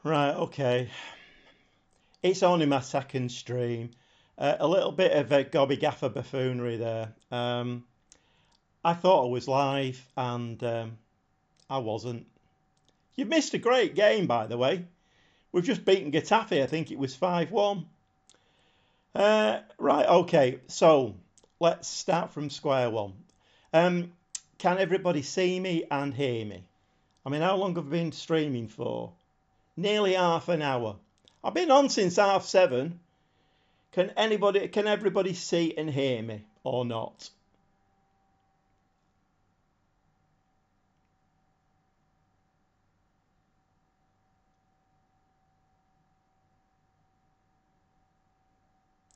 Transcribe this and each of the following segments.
Right, okay. It's only my second stream. A little bit of a gobby gaffer buffoonery there. I thought I was live and I wasn't. You've missed a great game, by the way. We've just beaten Getafe. I think it was 5-1. Right, okay. So let's start from square one. Can everybody see me and hear me? I mean, how long have I been streaming for? Nearly half an hour. I've been on since 7:30. Can everybody see and hear me or not?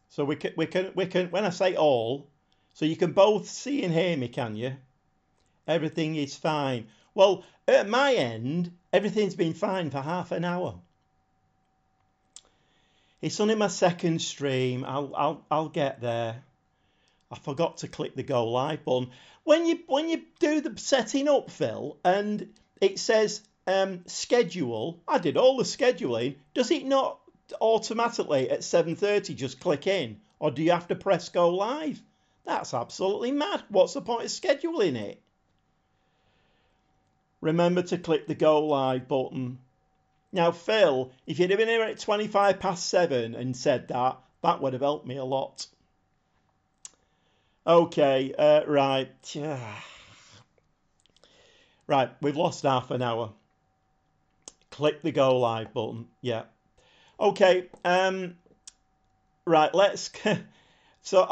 So we can when I say all, so you can both see and hear me, can you? Everything is fine. Well, at my end, everything's been fine for half an hour. It's only my second stream. I'll get there. I forgot to click the go live button. When you do the setting up, Phil, and it says schedule, I did all the scheduling. Does it not automatically at 7:30 just click in, or do you have to press go live? That's absolutely mad. What's the point of scheduling it? Remember to click the go live button. Now, Phil, if you'd have been here at 7:25 and said that, that would have helped me a lot. Okay, right. Right, we've lost half an hour. Click the go live button. Yeah. Okay, right, let's... So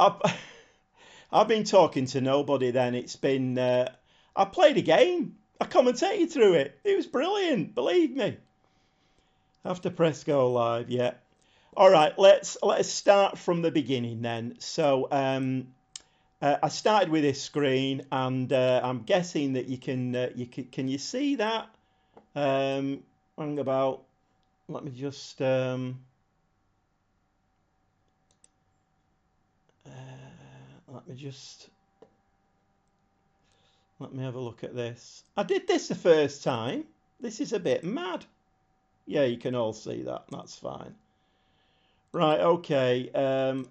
I've been talking to nobody then. It's been... I played a game. I commentated through it. It was brilliant, believe me. I have to press go live, yeah. All right, let's start from the beginning then. So I started with this screen, and I'm guessing that can you see that? Hang about. Let me just let me have a look at this. I did this the first time. This is a bit mad. Yeah, you can all see that. That's fine. Right, okay.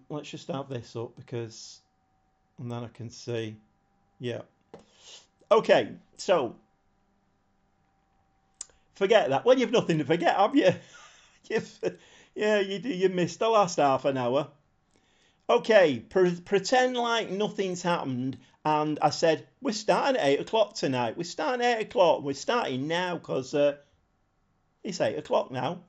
Let's just have this up and then I can see. Yeah. Okay, so forget that. Well, you've nothing to forget, have you? Yeah, you do. You missed the last half an hour. Okay, pretend like nothing's happened. And I said, we're starting at 8 o'clock tonight. We're starting at 8 o'clock. We're starting now because it's 8 o'clock now.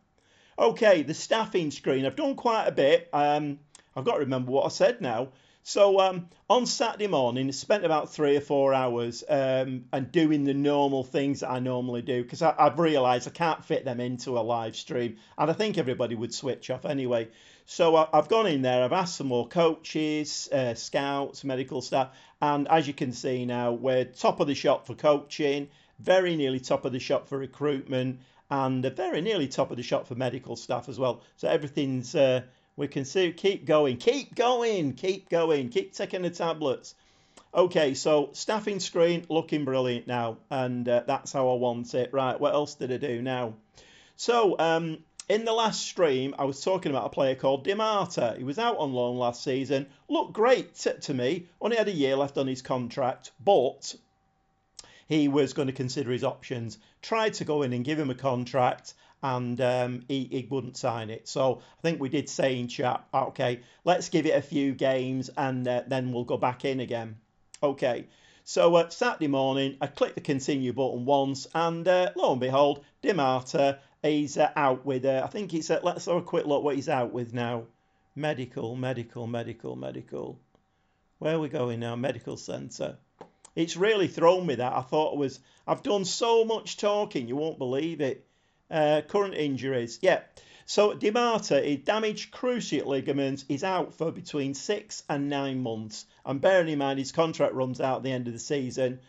Okay, the staffing screen. I've done quite a bit. I've got to remember what I said now. So on Saturday morning, I spent about 3 or 4 hours and doing the normal things that I normally do because I've realised I can't fit them into a live stream, and I think everybody would switch off anyway. So I've gone in there, I've asked some more coaches, scouts, medical staff, and as you can see now, we're top of the shop for coaching, very nearly top of the shop for recruitment, and very nearly top of the shop for medical staff as well. So everything's... we can see, keep going, keep taking the tablets. Okay, so staffing screen looking brilliant now, and that's how I want it. Right, what else did I do now? So, in the last stream, I was talking about a player called Di Marta. He was out on loan last season, looked great to me, only had a year left on his contract, but he was going to consider his options, tried to go in and give him a contract, and he wouldn't sign it. So I think we did say in chat, okay, let's give it a few games and then we'll go back in again. Okay, so Saturday morning, I clicked the continue button once, and lo and behold, Di Marta, he's out with, I think it's, let's have a quick look what he's out with now. Medical. Where are we going now? Medical centre. It's really thrown me that. I've done so much talking, you won't believe it. Current injuries, yeah. So Di Marta, he damaged cruciate ligaments. He's out for between 6 and 9 months. And bearing in mind his contract runs out at the end of the season.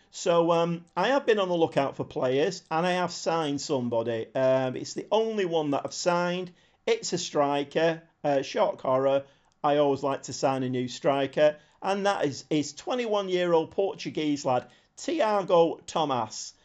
So I have been on the lookout for players, and I have signed somebody. It's the only one that I've signed. It's a striker. Shock horror. I always like to sign a new striker, and that is 21-year-old Portuguese lad Tiago Tomas.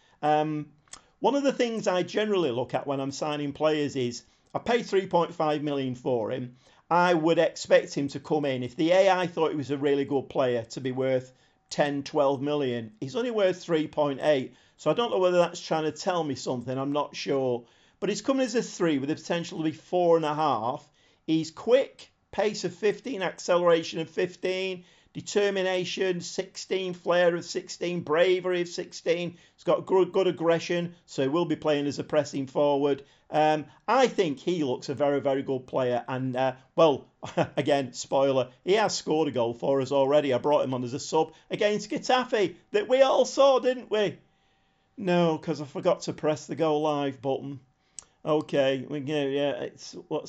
One of the things I generally look at when I'm signing players is I paid 3.5 million for him. I would expect him to come in. If the AI thought he was a really good player, to be worth 10, 12 million. He's only worth 3.8. So I don't know whether that's trying to tell me something. I'm not sure. But he's coming as a 3 with the potential to be 4.5. He's quick, pace of 15, acceleration of 15, determination 16, flair of 16, bravery of 16. He's got good aggression, so he will be playing as a pressing forward. I think he looks a very, very good player. And, well, again, spoiler, he has scored a goal for us already. I brought him on as a sub against Getafe that we all saw, didn't we? No, because I forgot to press the go live button. Okay, we go, yeah, it's what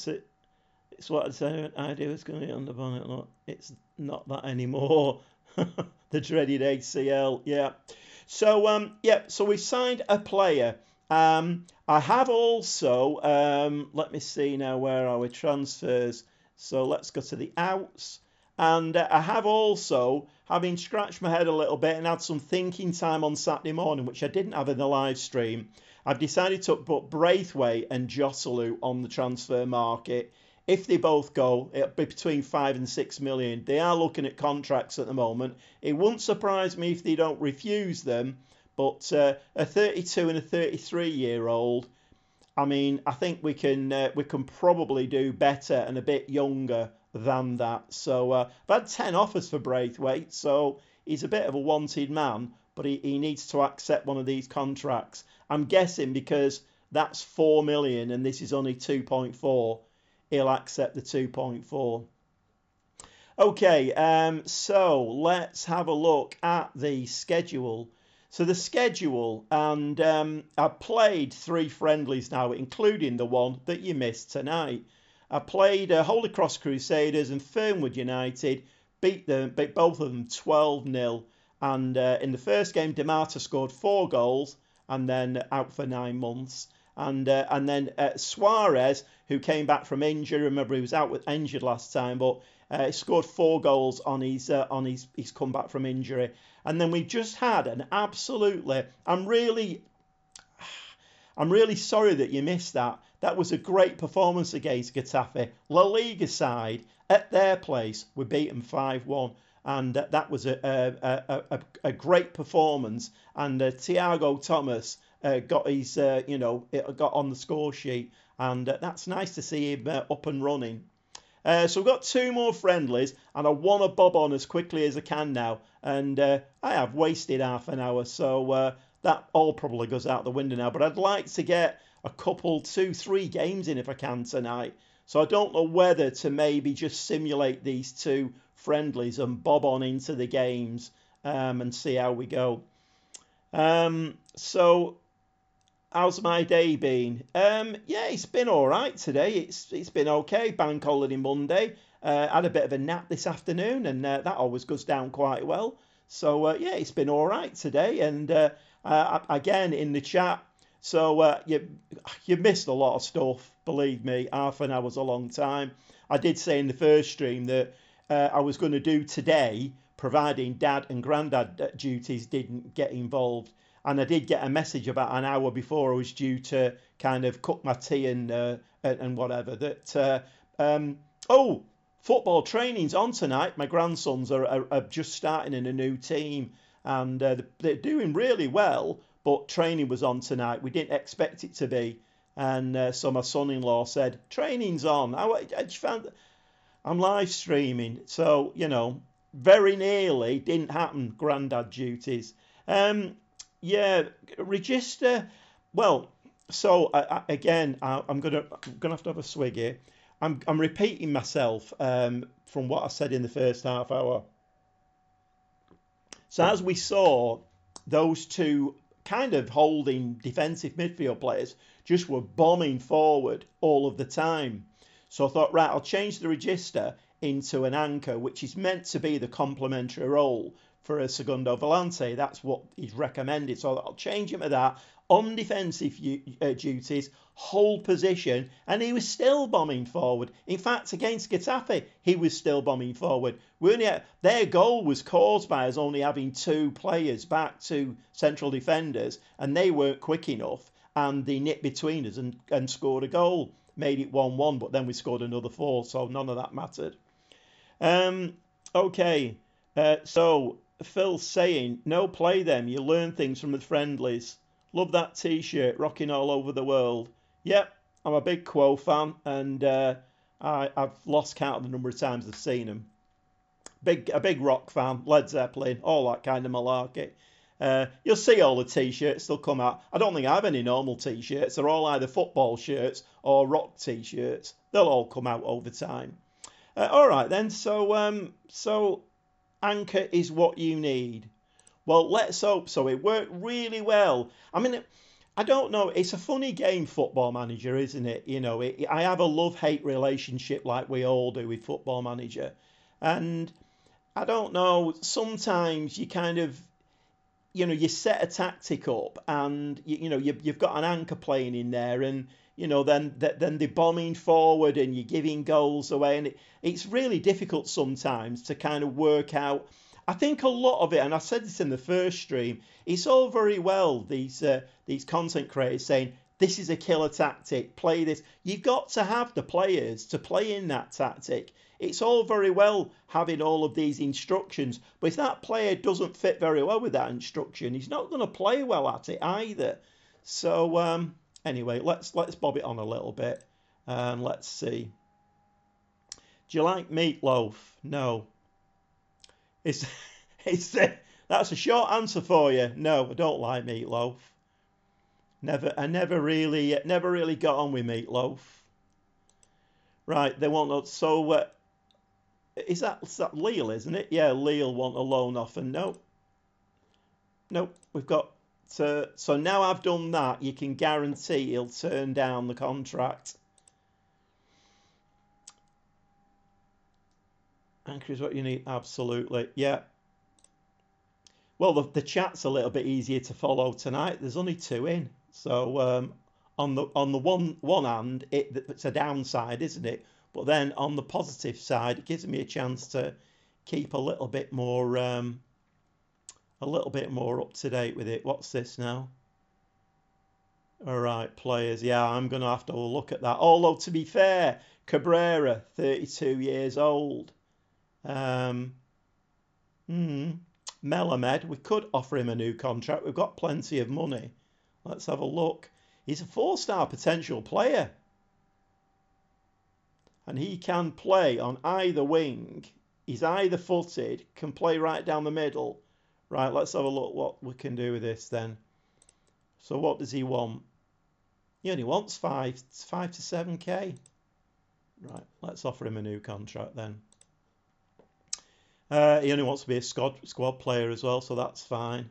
I said I do is going to be on the bonnet. Look, it's not that anymore. The dreaded ACL, yeah. So, so we signed a player. I have also, let me see now, where are we? Transfers. So let's go to the outs. And I have also, having scratched my head a little bit and had some thinking time on Saturday morning, which I didn't have in the live stream, I've decided to put Braithwaite and Joselu on the transfer market. If they both go, it'll be between 5 and 6 million. They are looking at contracts at the moment. It wouldn't surprise me if they don't refuse them. But a 32 and a 33-year-old, I mean, I think we can probably do better and a bit younger than that. So I've had 10 offers for Braithwaite, so he's a bit of a wanted man, but he needs to accept one of these contracts. I'm guessing because that's 4 million and this is only 2.4, he'll accept the 2.4. Okay, so let's have a look at the schedule. So the schedule, and I've played 3 friendlies now, including the one that you missed tonight. I played Holy Cross Crusaders and Fernwood United, beat both of them 12-0. And in the first game, Demata scored 4 goals and then out for 9 months. And then Suarez, who came back from injury, remember he was injured last time, but he scored 4 goals on his comeback from injury. And then we just had an absolutely, I'm really sorry that you missed that. That was a great performance against Getafe. La Liga side at their place, we beat them 5-1. And that was a great performance. And Thiago Thomas got his, got on the score sheet. And that's nice to see him up and running. So we've got 2 more friendlies, and I want to bob on as quickly as I can now. And I have wasted half an hour, so that all probably goes out the window now. But I'd like to get a couple, 2, 3 games in if I can tonight. So I don't know whether to maybe just simulate these 2 friendlies and bob on into the games and see how we go. So how's my day been? Yeah, it's been all right today. It's been okay. Bank holiday Monday. Had a bit of a nap this afternoon, and that always goes down quite well. So yeah, it's been all right today. And again in the chat. So you missed a lot of stuff. Believe me, half an hour's a long time. I did say in the first stream that I was going to do today, providing dad and granddad duties didn't get involved. And I did get a message about an hour before I was due to kind of cook my tea and whatever. That football training's on tonight. My grandsons are just starting in a new team, and they're doing really well. But training was on tonight. We didn't expect it to be, and so my son-in-law said training's on. I just found I'm live streaming, so very nearly didn't happen. Grandad duties. Yeah, Regista. Well, so again, I'm gonna have to have a swig here. I'm repeating myself from what I said in the first half hour. So as we saw, those 2 kind of holding defensive midfield players just were bombing forward all of the time. So I thought, right, I'll change the Regista into an anchor, which is meant to be the complementary role for a Segundo Volante. That's what he's recommended. So I'll change him to that. On defensive duties, hold position, and he was still bombing forward. In fact, against Getafe, he was still bombing forward. Their goal was caused by us only having 2 players back, 2 central defenders, and they weren't quick enough. and they nipped between us and scored a goal, made it 1-1, but then we scored another 4, so none of that mattered. Okay, so Phil's saying, no, play them. You learn things from the friendlies. Love that T-shirt, rocking all over the world. Yep, I'm a big Quo fan, and I've lost count of the number of times I've seen them. A big rock fan, Led Zeppelin, all that kind of malarkey. You'll see all the T-shirts, they'll come out. I don't think I have any normal T-shirts. They're all either football shirts or rock T-shirts. They'll all come out over time. All right then, so Anchor is what you need. Well, let's hope so. It worked really well. I mean, I don't know. It's a funny game, Football Manager, isn't it? You know, I have a love-hate relationship like we all do with Football Manager. And I don't know, sometimes you kind of, you set a tactic up and, you've got an anchor playing in there and, then they're bombing forward and you're giving goals away. And it's really difficult sometimes to kind of work out. I think a lot of it, and I said this in the first stream, it's all very well, these content creators saying, this is a killer tactic, play this. You've got to have the players to play in that tactic. It's all very well having all of these instructions, but if that player doesn't fit very well with that instruction, he's not going to play well at it either. So anyway, let's bob it on a little bit and let's see. Do you like meatloaf? No. That's a short answer for you. No, I don't like meatloaf. I never really got on with meatloaf. Right, they want so. Is that Lille, isn't it? Yeah, Lille want a loan offer. Nope, we've got to. So now I've done that, you can guarantee he'll turn down the contract. Anchor is what you need. Absolutely, yeah. Well, the chat's a little bit easier to follow tonight. There's only 2 in, so on the one hand, it's a downside, isn't it? But then on the positive side, it gives me a chance to keep a little bit more up to date with it. What's this now? All right, players. Yeah, I'm going to have to look at that. Although, to be fair, Cabrera, 32 years old. Melamed, we could offer him a new contract. We've got plenty of money. Let's have a look. He's a 4-star potential player. And he can play on either wing. He's either footed, can play right down the middle. Right, let's have a look what we can do with this then. So what does he want? He only wants 5 to 7k. Right, let's offer him a new contract then. He only wants to be a squad player as well, so that's fine.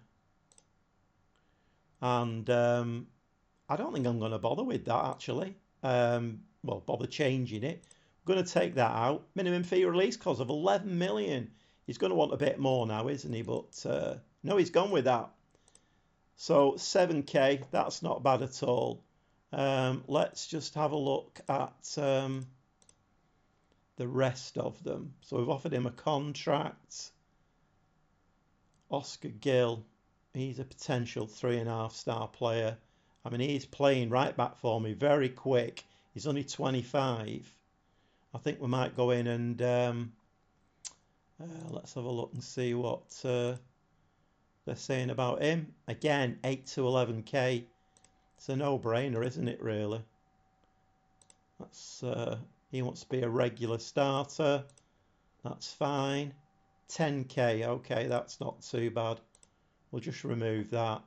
And I don't think I'm going to bother with that actually. Well, bother changing it. I'm going to take that out. Minimum fee release cost of 11 million. He's going to want a bit more now, isn't he? But no, he's gone with that. So 7k, that's not bad at all. Let's just have a look at the rest of them. So we've offered him a contract. Oscar Gill, he's a potential 3.5-star player. I mean, he's playing right back for me, very quick. He's only 25. I think we might go in and let's have a look and see what they're saying about him. Again, 8 to 11k. It's a no-brainer, isn't it, really? That's he wants to be a regular starter. That's fine. 10k, okay, that's not too bad. We'll just remove that.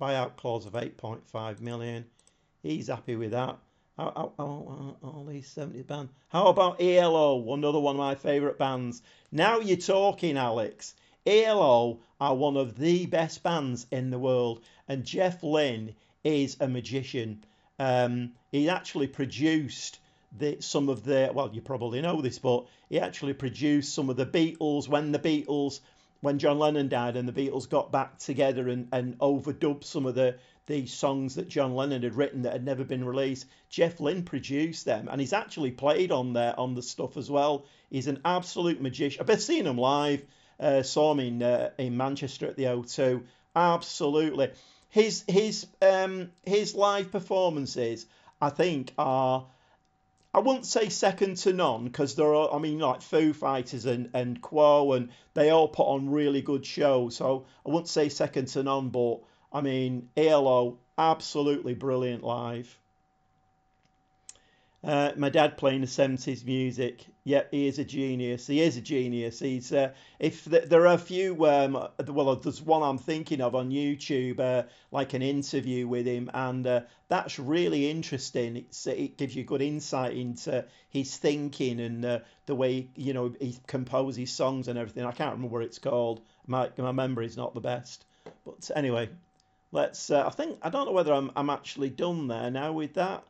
Buyout clause of 8.5 million. He's happy with that. All these 70 bands. How about ELO? Another one of my favourite bands. Now you're talking, Alex. ELO are one of the best bands in the world. And Jeff Lynne is a magician. He actually produced some of the, well, you probably know this, but he actually produced some of the Beatles when John Lennon died and the Beatles got back together and overdubbed some of the songs that John Lennon had written that had never been released. Jeff Lynne produced them, and he's actually played on the stuff as well. He's an absolute magician. I've seen him live. Saw him in Manchester at the O2. Absolutely. his live performances, I think, are, I wouldn't say second to none, because there are, I mean, like Foo Fighters and Quo, and they all put on really good shows. So I wouldn't say second to none, but I mean, ELO, absolutely brilliant live. My dad playing the 70s music. Yeah, he is a genius. He is a genius. He's if there are a few, well, there's one I'm thinking of on YouTube, like an interview with him, and that's really interesting. It gives you good insight into his thinking and the way he composes songs and everything. I can't remember what it's called. My memory's not the best. But anyway, let's. I don't know whether I'm actually done there now with that.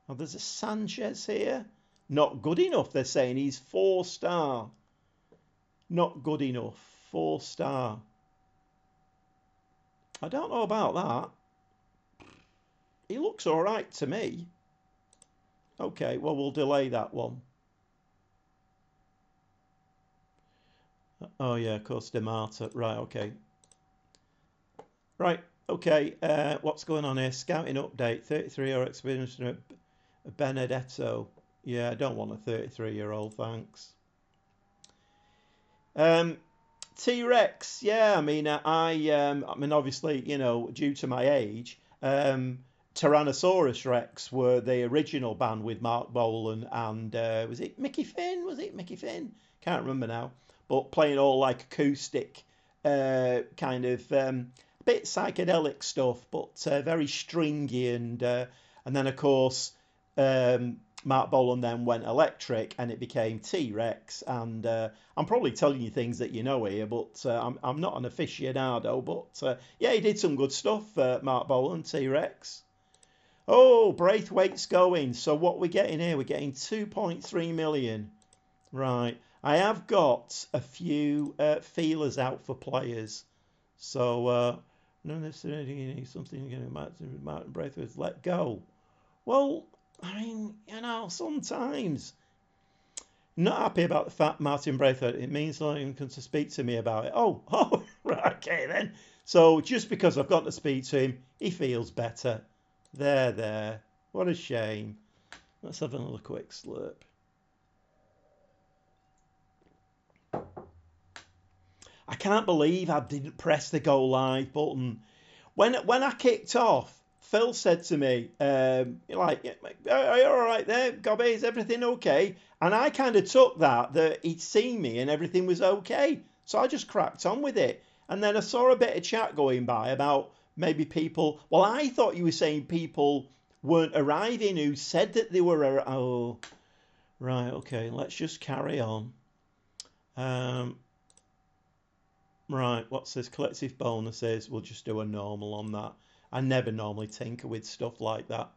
Oh, there's a Sanchez here. Not good enough, they're saying. He's 4-star. Not good enough. 4-star. I don't know about that. He looks all right to me. Okay, well, we'll delay that one. Oh, yeah, Costa Marta. Right, okay. Right, okay. What's going on here? Scouting update. 33-year experience Benedetto. Yeah, I don't want a 33-year-old, thanks. T-Rex. Yeah, I mean, obviously, due to my age, Tyrannosaurus Rex were the original band with Mark Bolan and was it Mickey Finn? Was it Mickey Finn? Can't remember now. But playing all like acoustic, kind of bit psychedelic stuff, but very stringy and then of course. Mark Bolan then went electric and it became T-Rex, and I'm probably telling you things that you know here, but I'm not an aficionado, but yeah, he did some good stuff, Mark Bolan, T-Rex. Oh, Braithwaite's going, so what we're getting here, we're getting 2.3 million. Right, I have got a few feelers out for players, so no necessarily something Martin Braithwaite's let go. Well, I mean, sometimes not happy about the fact Martin Braithwaite. It means not even come to speak to me about it. Oh, right, okay then. So just because I've got to speak to him, he feels better. There. What a shame. Let's have another quick slurp. I can't believe I didn't press the go live button. When I kicked off, Phil said to me, are you all right there, Gobby? Is everything okay? And I kind of took that he'd seen me and everything was okay. So I just cracked on with it. And then I saw a bit of chat going by about maybe people. Well, I thought you were saying people weren't arriving who said that they were. Oh, right, okay. Let's just carry on. Right, what's this? Collective bonuses. We'll just do a normal on that. I never normally tinker with stuff like that.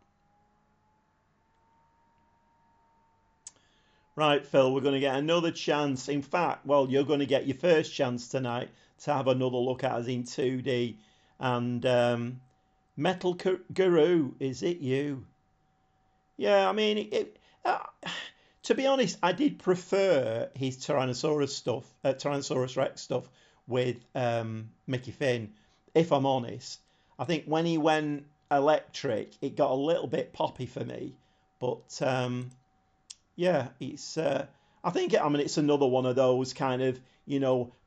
Right, Phil, we're going to get another chance. In fact, well, you're going to get your first chance tonight to have another look at us in 2D. And Metal Guru, is it you? Yeah, I mean, to be honest, I did prefer his Tyrannosaurus Rex stuff with Mickey Finn, if I'm honest. I think when he went electric, it got a little bit poppy for me. But yeah, it's. It's another one of those kind of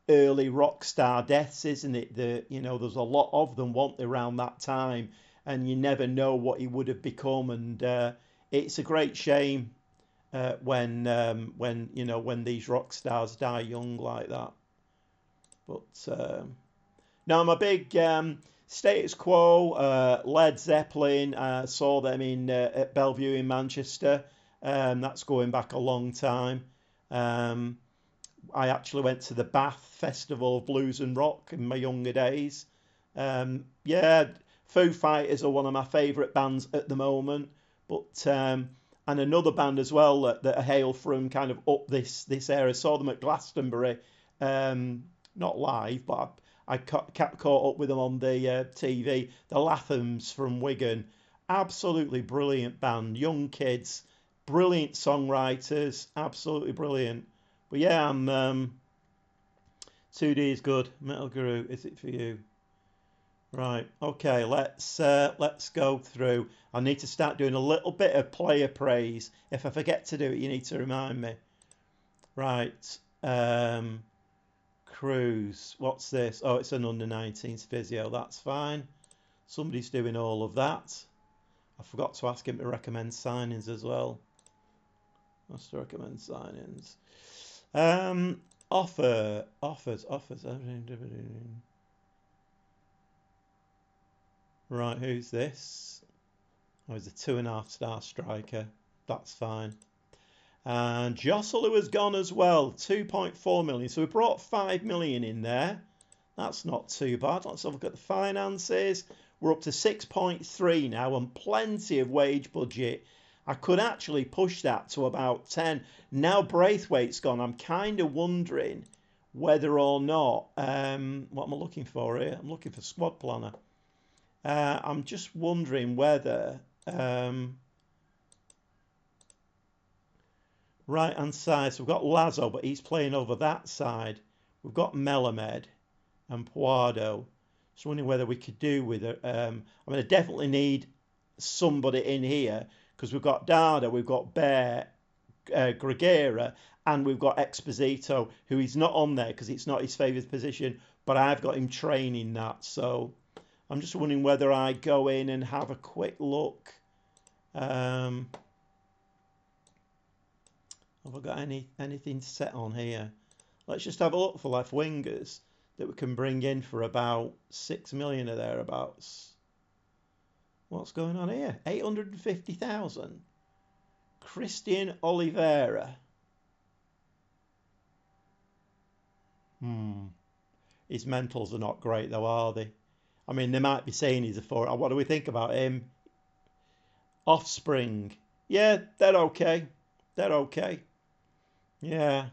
early rock star deaths, isn't it? There's a lot of them, weren't there, around that time, and you never know what he would have become. And it's a great shame when these rock stars die young like that. But now I'm a big. Status Quo, Led Zeppelin, saw them at Bellevue in Manchester. That's going back a long time. I actually went to the Bath Festival of Blues and Rock in my younger days. Yeah, Foo Fighters are one of my favourite bands at the moment. But and another band as well that hail from kind of up this area. Saw them at Glastonbury, not live, but I caught up with them on the TV. The Lathams from Wigan, absolutely brilliant band, young kids, brilliant songwriters, absolutely brilliant. But yeah, I'm 2D is good. Metal Guru, is it for you? Right. Okay. Let's go through. I need to start doing a little bit of player praise. If I forget to do it, you need to remind me. Right. Cruz. What's this? Oh, it's an under 19s physio. That's fine. Somebody's doing all of that. I forgot to ask him to recommend signings as well. Must recommend signings. Offers. Right, who's this? Oh, he's a 2.5 star striker. That's fine. And Joselu has gone as well, 2.4 million. So we brought 5 million in there. That's not too bad. Let's have a look at the finances. We're up to 6.3 now and plenty of wage budget. I could actually push that to about 10. Now Braithwaite's gone. I'm kind of wondering whether or not, what am I looking for here? I'm looking for squad planner. I'm just wondering whether, right hand side, so we've got Lazo, but he's playing over that side. We've got Melamed and Puado. Just wondering whether we could do with it. I mean, I definitely need somebody in here because we've got Dada, we've got Bear, Gregera, and we've got Exposito, who is not on there because it's not his favourite position, but I've got him training that. So I'm just wondering whether I go in and have a quick look. Have I got anything set on here? Let's just have a look for left wingers that we can bring in for about 6 million or thereabouts. What's going on here? 850,000. Christian Oliveira. His mentals are not great though, are they? I mean, they might be saying he's a forward. What do we think about him? Offspring. Yeah, they're okay. They're okay. Yeah.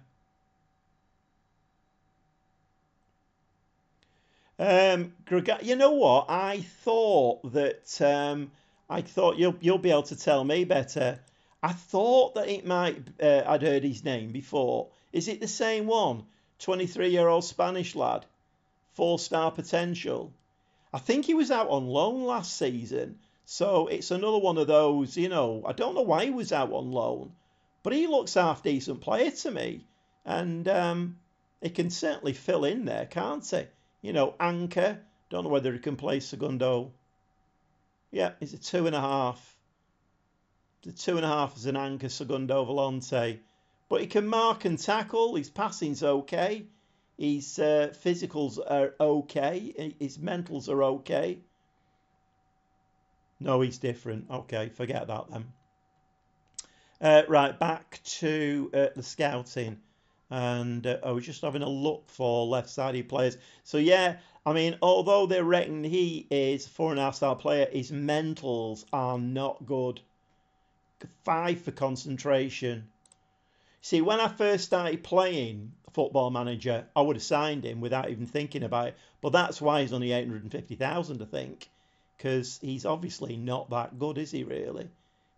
You know what? I thought that I thought you'll be able to tell me better. I thought that it might. I'd heard his name before. Is it the same one? 23-year-old Spanish lad, 4-star potential. I think he was out on loan last season, so it's another one of those. I don't know why he was out on loan, but he looks half decent player to me, and he can certainly fill in there, can't he? Anchor. Don't know whether he can play Segundo. Yeah, he's a 2.5. The 2.5 is an anchor, Segundo Volante. But he can mark and tackle. His passing's okay. His physicals are okay. His mentals are okay. No, he's different. Okay, forget that then. Right, back to the scouting. And I was just having a look for left-sided players. So yeah, I mean, although they reckon he is a 4.5-star player, his mentals are not good. 5 for concentration. See, when I first started playing Football Manager, I would have signed him without even thinking about it. But that's why he's only 850,000, I think, because he's obviously not that good, is he? Really?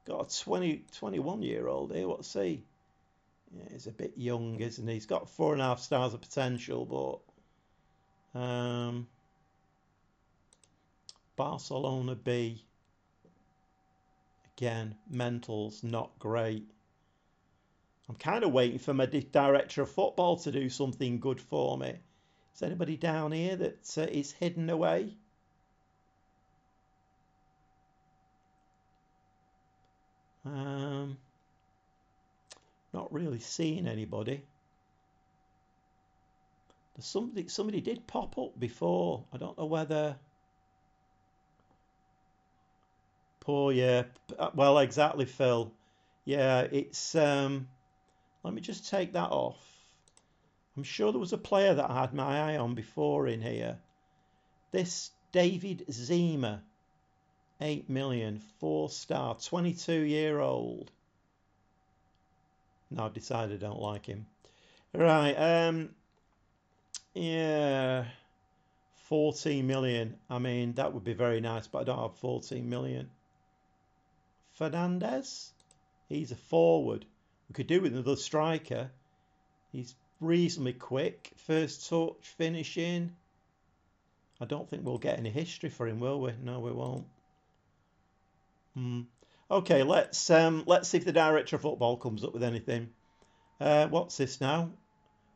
Got a 21-year-old here. What's he? Yeah, he's a bit young, isn't he? He's got 4.5 stars of potential, but Barcelona B. Again, mentals not great. I'm kind of waiting for my director of football to do something good for me. Is anybody down here that is hidden away? Not really seeing anybody. Somebody did pop up before. I don't know whether. Poor, yeah. Well, exactly, Phil. Yeah, it's. Let me just take that off. I'm sure there was a player that I had my eye on before in here. This David Zima, 8 million, 4-star, 22-year-old. No, I've decided I don't like him. Right, yeah, 14 million. I mean, that would be very nice, but I don't have 14 million. Fernandez, he's a forward. We could do with another striker. He's reasonably quick. First touch, finishing. I don't think we'll get any history for him, will we? No, we won't. Okay, let's see if the director of football comes up with anything. What's this now?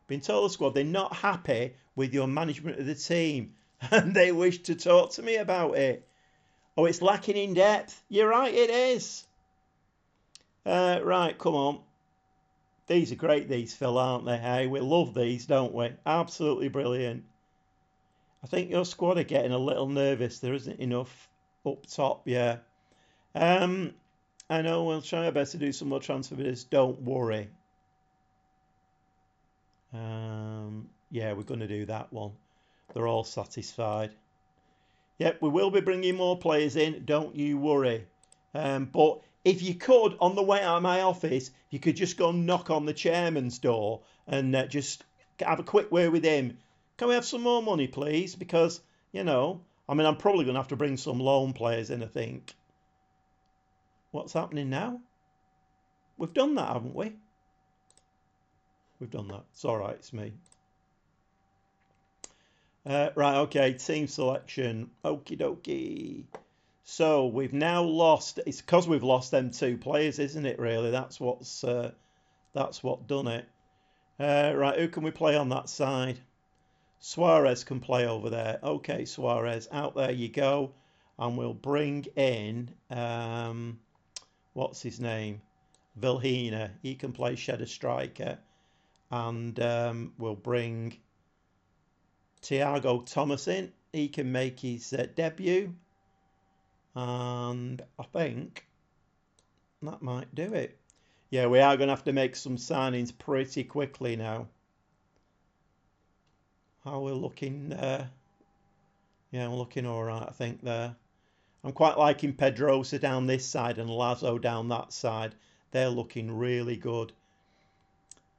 Been told the squad they're not happy with your management of the team and they wish to talk to me about it. Oh, it's lacking in depth. You're right, it is. Right, come on. These are great, these, Phil, aren't they? Hey, we love these, don't we? Absolutely brilliant. I think your squad are getting a little nervous. There isn't enough up top, yeah. I know we'll try our best to do some more transfer videos. Don't worry. Yeah, we're going to do that one. They're all satisfied. Yep, we will be bringing more players in. Don't you worry. But if you could, on the way out of my office, you could just go and knock on the chairman's door and just have a quick word with him. Can we have some more money, please? Because, you know, I mean, I'm probably going to have to bring some loan players in, I think. What's happening now? We've done that, haven't we? We've done that. It's all right, it's me. Right, okay, team selection. Okie dokie. So we've now lost. It's because we've lost them 2 players, isn't it? Really, that's what done it. Right, who can we play on that side? Suarez can play over there. Okay, Suarez, out there you go, and we'll bring in what's his name? Vilhena. He can play Shedder striker, and we'll bring Thiago Thomas in. He can make his debut. And I think that might do it. Yeah, we are going to have to make some signings pretty quickly now. How we're looking? Yeah, we're looking all right, I think, there. I'm quite liking Pedrosa down this side and Lazo down that side. They're looking really good.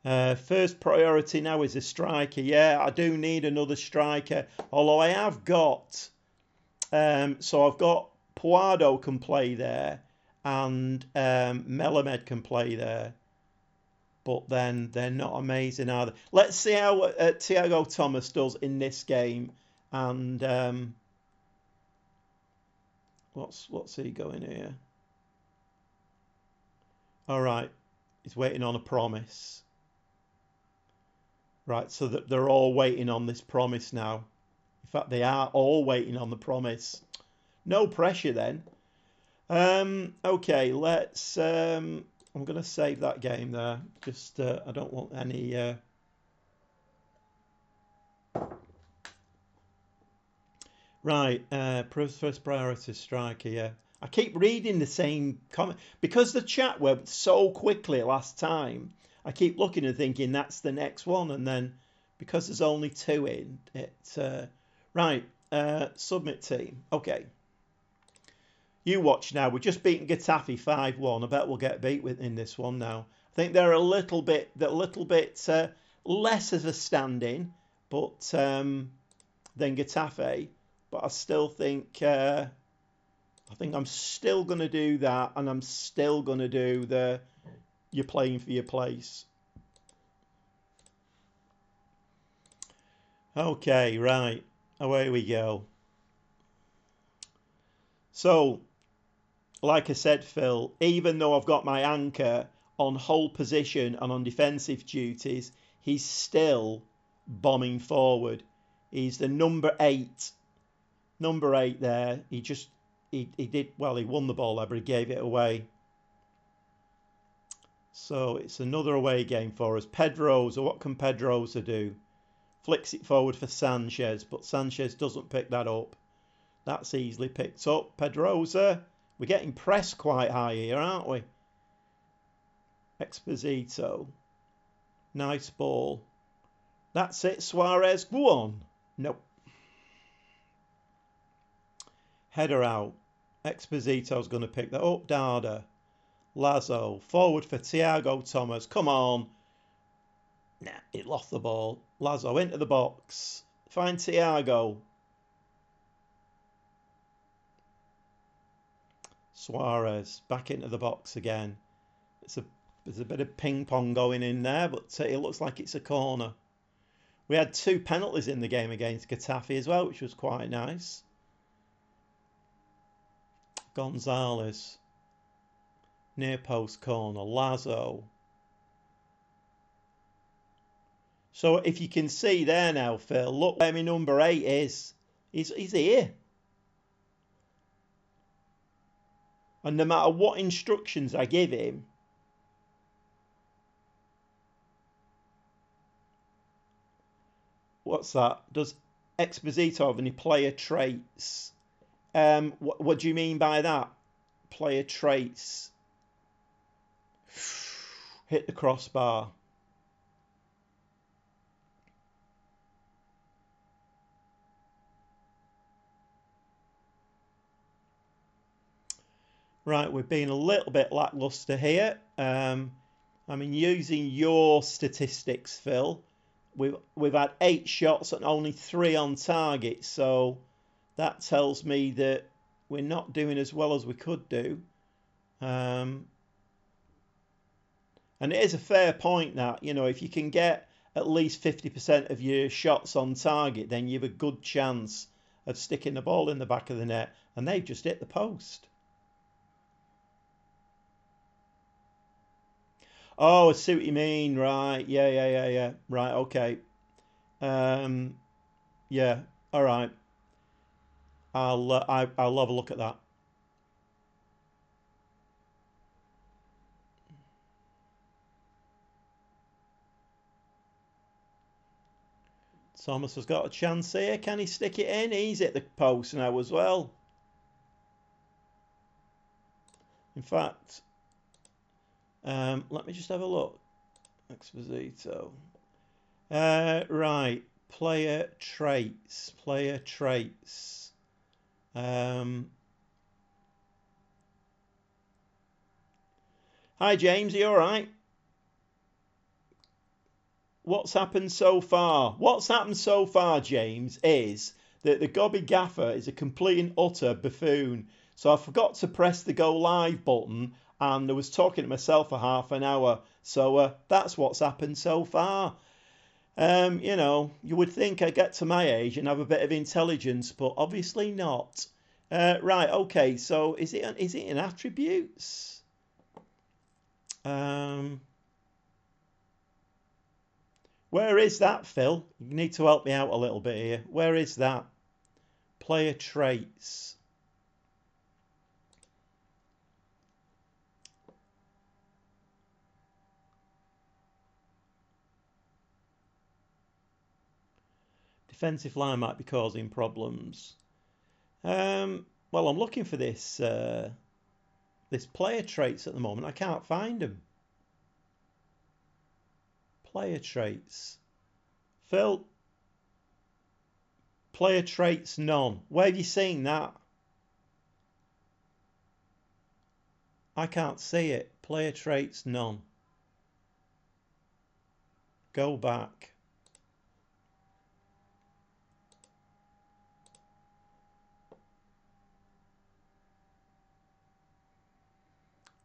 First priority now is a striker. Yeah, I do need another striker. Although I have got... so I've got Puado can play there and Melamed can play there. But then they're not amazing either. Let's see how Thiago Thomas does in this game. And what's he going here? All right, he's waiting on a promise. Right, so that they're all waiting on this promise now. In fact, they are all waiting on the promise. No pressure then. Okay, let's... I'm going to save that game there. Just, I don't want any... Right, first priority striker, yeah. I keep reading the same comment. Because the chat went so quickly last time, I keep looking and thinking that's the next one. And then, because there's only 2 in, it's... right, submit team. Okay. You watch now. We're just beating Getafe 5-1. I bet we'll get beat in this one now. I think they're a little bit less of a stand-in, but than Getafe. But I still think I'm still going to do that, and I'm still going to do the you're playing for your place. Okay, right. Away we go. So, like I said, Phil, even though I've got my anchor on hold position and on defensive duties, he's still bombing forward. He's the number 8. Number 8 there. He did well, he won the ball there, but he gave it away. So it's another away game for us. Pedrosa, what can Pedrosa do? Flicks it forward for Sanchez, but Sanchez doesn't pick that up. That's easily picked up. Pedrosa. We're getting pressed quite high here, aren't we? Exposito. Nice ball. That's it, Suarez. Go on. Nope. Header out. Exposito's going to pick that up. Dada. Lazo. Forward for Thiago Thomas. Come on. Nah, it lost the ball. Lazo into the box. Find Thiago. Suarez back into the box again. There's a bit of ping pong going in there, but it looks like it's a corner. We had 2 penalties in the game against Getafe as well, which was quite nice. Gonzalez. Near post corner. Lazo. So if you can see there now, Phil, look where my number 8 is. He's here. And no matter what instructions I give him, what's that? Does Exposito have any player traits? What do you mean by that? Player traits. Hit the crossbar. Right, we've been a little bit lacklustre here. I mean, using your statistics, Phil, we've had 8 shots and only 3 on target, so that tells me that we're not doing as well as we could do. And it is a fair point that, you know, if you can get at least 50% of your shots on target, then you have a good chance of sticking the ball in the back of the net, and they've just hit the post. Oh, I see what you mean. Right. Yeah. Right. Okay. Yeah. All right. I'll have a look at that. Thomas has got a chance here. Can he stick it in? He's hit the post now as well. In fact, let me just have a look. Exposito. Right. Player traits. Player traits. Hi, James. Are you all right? What's happened so far? What's happened so far, James, is that the Gobby Gaffer is a complete and utter buffoon. So I forgot to press the go live button and I was talking to myself for half an hour. So that's what's happened so far. You know, you would think I'd get to my age and have a bit of intelligence, but obviously not. Right, okay, so is it in attributes? Where is that, Phil? You need to help me out a little bit here. Where is that? Player traits. Defensive line might be causing problems. Well, I'm looking for this this player traits at the moment. I can't find them. Player traits. Phil, player traits none. Where have you seen that? I can't see it. Player traits none. Go back.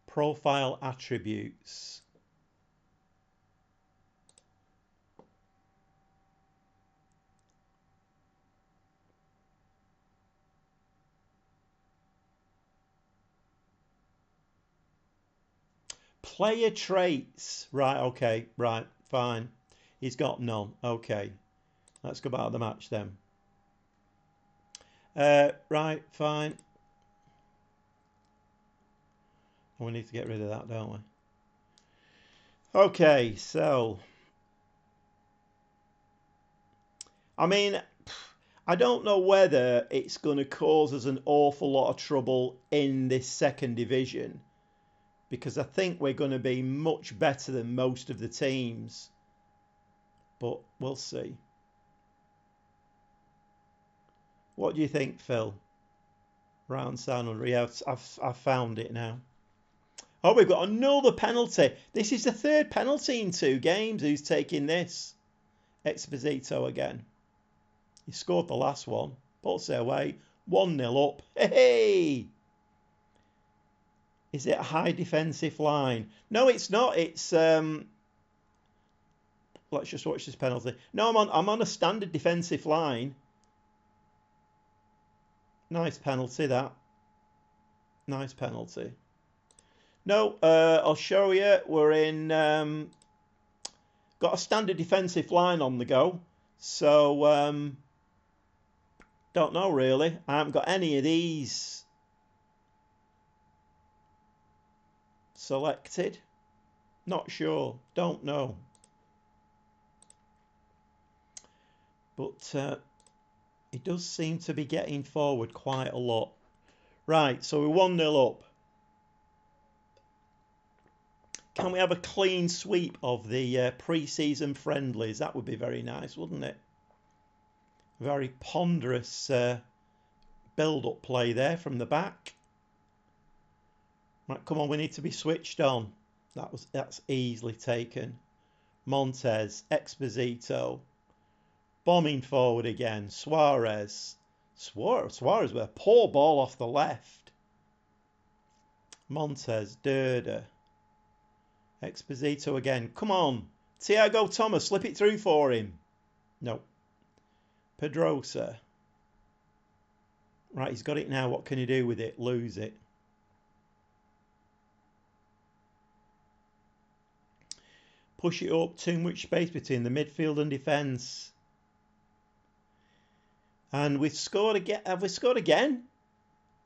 Profile attributes. Player traits. Right, okay, right, fine. He's got none. Okay. Let's go back to the match then. Right, fine. We need to get rid of that, don't we? Okay, so I mean, I don't know whether it's going to cause us an awful lot of trouble in this second division, because I think we're going to be much better than most of the teams, but we'll see. What do you think, Phil? Round sound, yeah, I've found it now. Oh, we've got another penalty. This is the 3rd penalty in 2 games. Who's taking this? Exposito again. He scored the last one. Puts it away. 1-0 up. Hey! Is it a high defensive line? No, it's not. It's Let's just watch this penalty. No, I'm on a standard defensive line. Nice penalty, that. Nice penalty. No, I'll show you. We're in... got a standard defensive line on the go. So, don't know, really. I haven't got any of these selected. Not sure. Don't know. But it does seem to be getting forward quite a lot. Right, so we're 1-0 up. Can we have a clean sweep of the pre-season friendlies? That would be very nice, wouldn't it? Very ponderous build-up play there from the back. Right, come on, we need to be switched on. That's easily taken. Montez, Exposito, bombing forward again. Suarez with a poor ball off the left. Montez, Derda, Exposito again. Come on, Thiago Thomas, slip it through for him. No. Pedrosa. Right, he's got it now. What can he do with it? Lose it. Push it up. Too much space between the midfield and defence. And we've scored again. Have we scored again?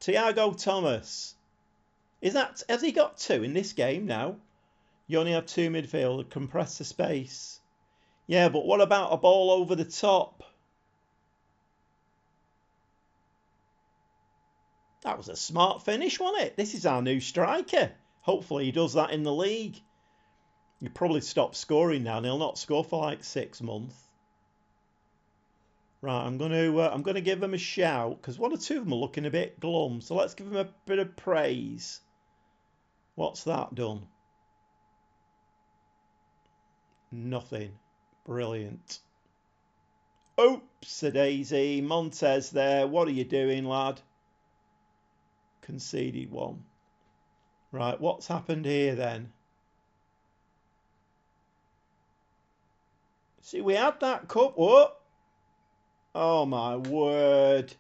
Thiago Thomas. Has he got 2 in this game now? You only have 2 midfield. Compress the space. Yeah, but what about a ball over the top? That was a smart finish, wasn't it? This is our new striker. Hopefully he does that in the league. He'll probably stop scoring now and he'll not score for like 6 months. Right, I'm gonna give him a shout because 1 or 2 of them are looking a bit glum. So let's give him a bit of praise. What's that done? Nothing. Brilliant. Oops, a daisy. Montez there. What are you doing, lad? Conceded 1. Right, what's happened here then? See, we had that cup. What? Oh my word.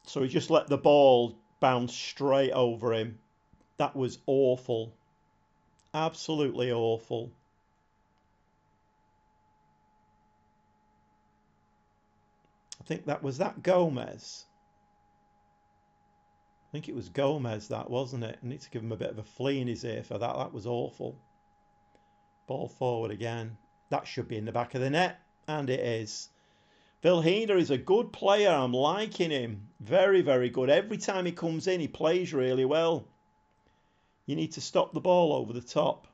So he just let the ball bounce straight over him. That was awful. Absolutely awful. I think that was Gomez. I think it was Gomez, that, wasn't it? I need to give him a bit of a flea in his ear for that. That was awful. Ball forward again. That should be in the back of the net. And it is. Vilhena is a good player. I'm liking him. Very, very good. Every time he comes in, he plays really well. You need to stop the ball over the top.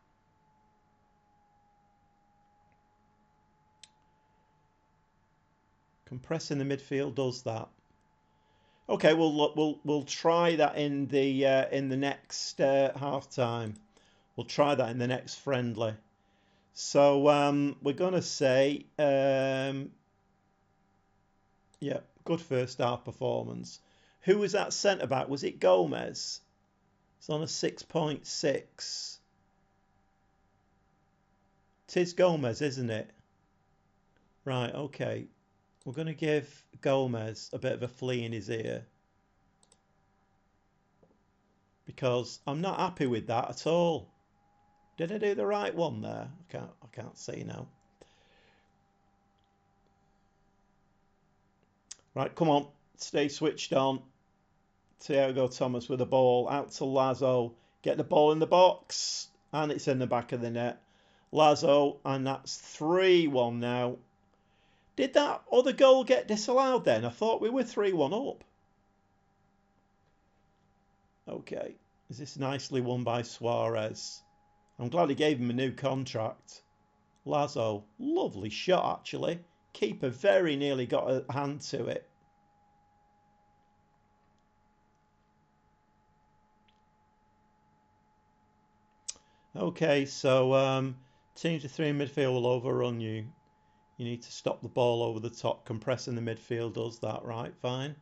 Compressing the midfield does that. Okay, we'll try that in the next half time. We'll try that in the next friendly. So we're gonna say, yeah, good first half performance. Who was that centre back? Was it Gomez? It's on a 6.6. Tis Gomez, isn't it? Right, okay. We're going to give Gomez a bit of a flea in his ear. Because I'm not happy with that at all. Did I do the right one there? I can't see now. Right, come on. Stay switched on. Thiago Thomas with the ball. Out to Lazo. Get the ball in the box. And it's in the back of the net. Lazo, and that's 3-1 now. Did that other goal get disallowed then? I thought we were 3-1 up. Okay. Is this nicely won by Suarez? I'm glad he gave him a new contract. Lazo, lovely shot actually. Keeper very nearly got a hand to it. Okay, so teams of 3 in midfield will overrun you. You need to stop the ball over the top. Compressing the midfield does that, right? Fine.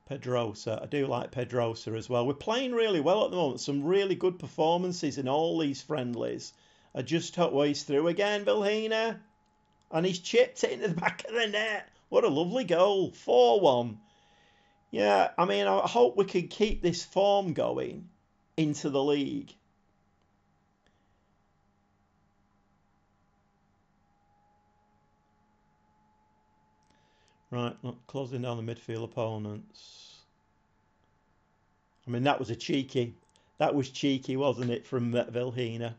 Pedrosa. I do like Pedrosa as well. We're playing really well at the moment. Some really good performances in all these friendlies. I just hope he's through again, Vilhena. And he's chipped it into the back of the net. What a lovely goal. 4-1. Yeah, I mean, I hope we can keep this form going into the league. Right, look, closing down the midfield opponents. I mean, that was cheeky, wasn't it, from Vilhena?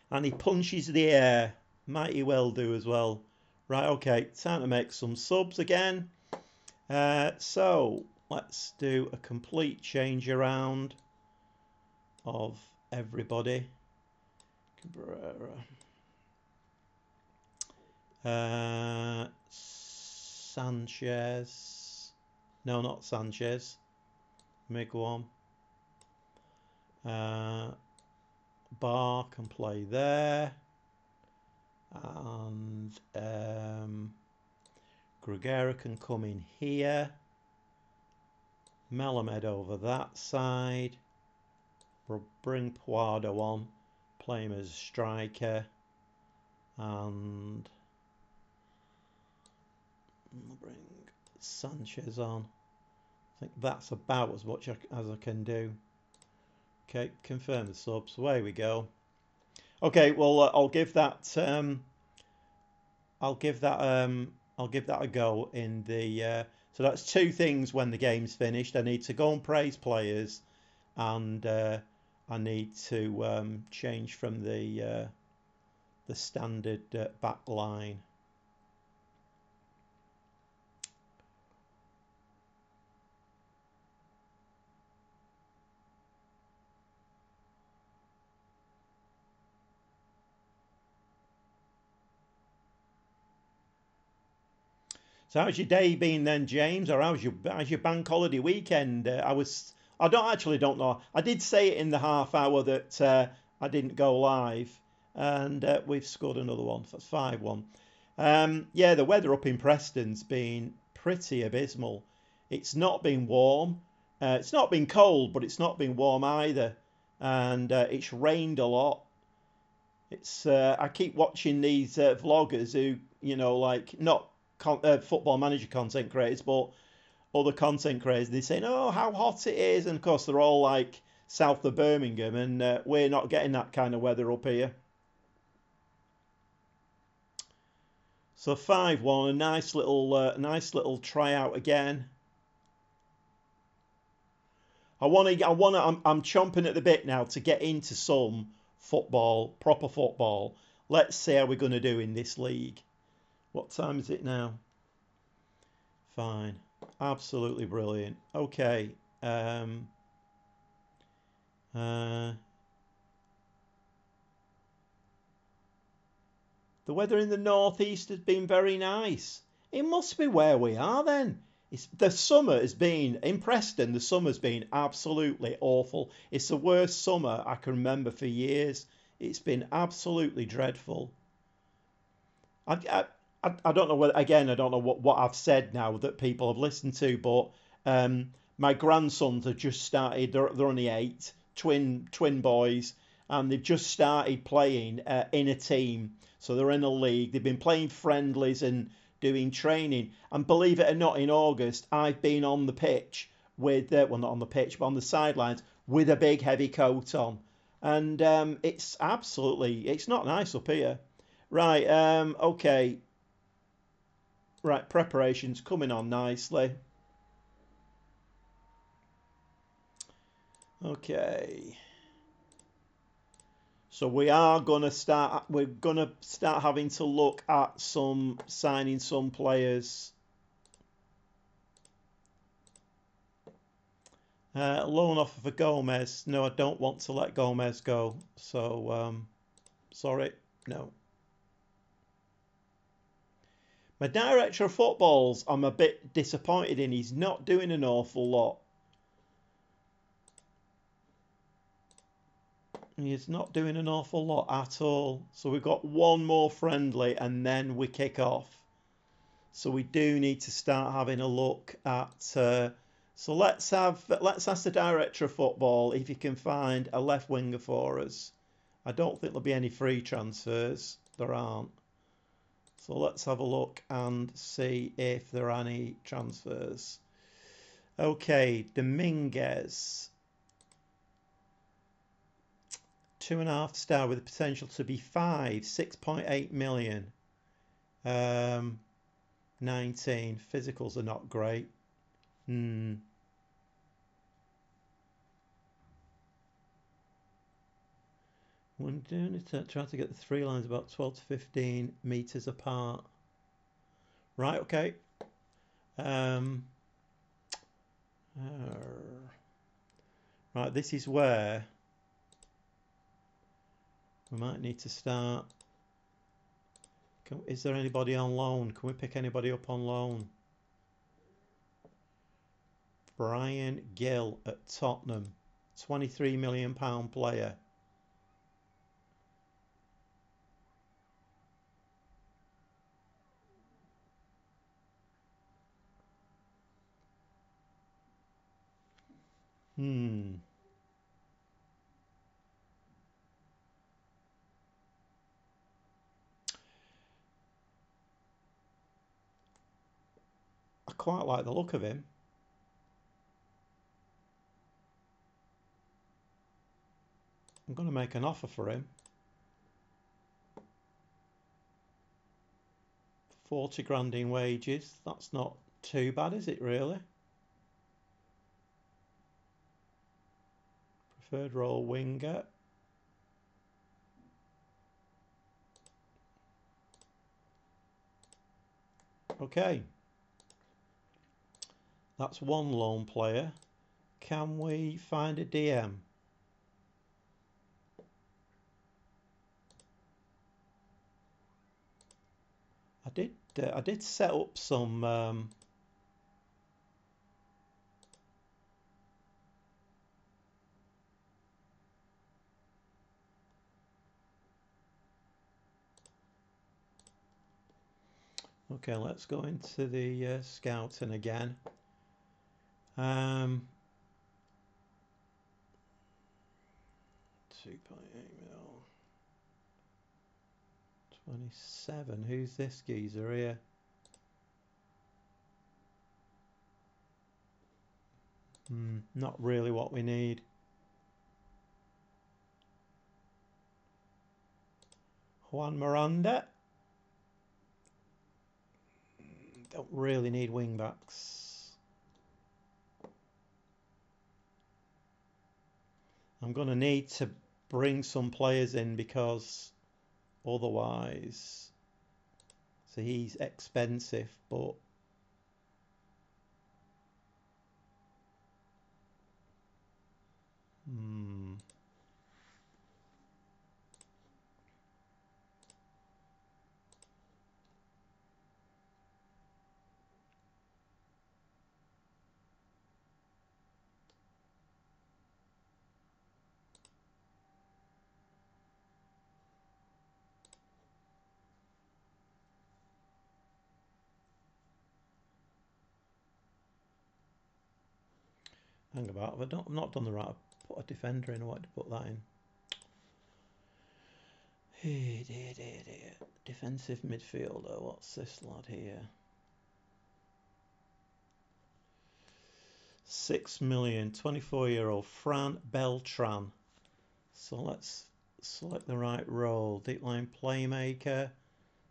And he punches the air. Mighty well do as well. Right, okay, time to make some subs again. So, let's do a complete change around of everybody. Cabrera. Sanchez. No, not Sanchez. Miguel. Bar can play there. And Gregera can come in here. Melamed over that side. We'll bring Puado on. Play him as a striker. And we'll bring Sanchez on. I think that's about as much as I can do. Okay, confirm the subs. Away we go. Okay, well I'll give that a go in the. So that's two things when the game's finished. I need to go and praise players, and I need to change from the standard back line. So how's your day been then, James? Or how's your bank holiday weekend? I don't know. I did say it in the half hour that I didn't go live, and we've scored another one. So that's 5-1. Yeah, the weather up in Preston's been pretty abysmal. It's not been warm. It's not been cold, but it's not been warm either, and it's rained a lot. It's I keep watching these vloggers who, like not football manager content creators, but other content creators. They're saying, "Oh, how hot it is," and of course they're all like south of Birmingham, and we're not getting that kind of weather up here. So 5-1, a nice little tryout again. I'm chomping at the bit now to get into some football, proper football. Let's see how we're going to do in this league. What time is it now? Fine. Absolutely brilliant. Okay. The weather in the northeast has been very nice. It must be where we are then. The summer has been, in Preston, the summer's been absolutely awful. It's the worst summer I can remember for years. It's been absolutely dreadful. I don't know whether, again, I don't know what I've said now that people have listened to, but my grandsons have just started. They're only 8, twin boys, and they've just started playing in a team. So they're in a league. They've been playing friendlies and doing training. And believe it or not, in August, I've been on the pitch with, well, not on the pitch, but on the sidelines with a big heavy coat on. And it's not nice up here. Right, okay. Right, preparations coming on nicely. Okay. So we're going to start having to look at signing some players. Loan offer for Gomez. No, I don't want to let Gomez go. So, sorry, no. My director of footballs, I'm a bit disappointed in. He's not doing an awful lot. He's not doing an awful lot at all. So we've got one more friendly and then we kick off. So we do need to start having a look at. So let's ask the director of football if he can find a left winger for us. I don't think there'll be any free transfers. There aren't. So let's have a look and see if there are any transfers. Okay, Dominguez. 2.5 star with the potential to be 5, 6.8 million. 19. Physicals are not great. We're doing it, trying to get the 3 lines about 12 to 15 meters apart. Right, okay. Right, this is where we might need to start. Is there anybody on loan? Can we pick anybody up on loan? Brian Gill at Tottenham, £23 million player. I quite like the look of him. I'm going to make an offer for him. 40 grand in wages. That's not too bad, is it really? Preferred role winger. Okay. That's one loan player. Can we find a DM? I did set up some okay, let's go into the scouting again. 2.8 mil. 27. Who's this geezer here? Not really what we need. Juan Miranda. Don't really need wing backs. I'm going to need to bring some players in because otherwise, so he's expensive, but hang about. I've not done the right. I put a defender in. I wanted to put that in. Defensive midfielder. What's this lad here? 6 million. 24-year-old Fran Beltran. So let's select the right role. Deep line playmaker.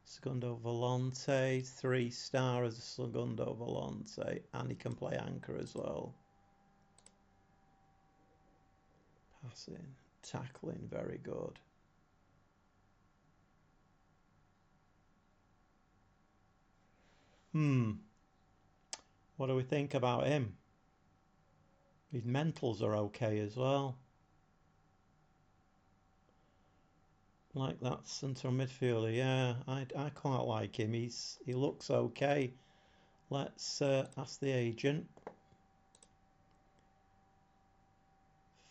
Segundo Volante. 3 star as a Segundo Volante. And he can play anchor as well. Passing. Tackling. Very good. What do we think about him? His mentals are okay as well. Like that central midfielder, yeah, I quite like him. He looks okay. Let's ask the agent.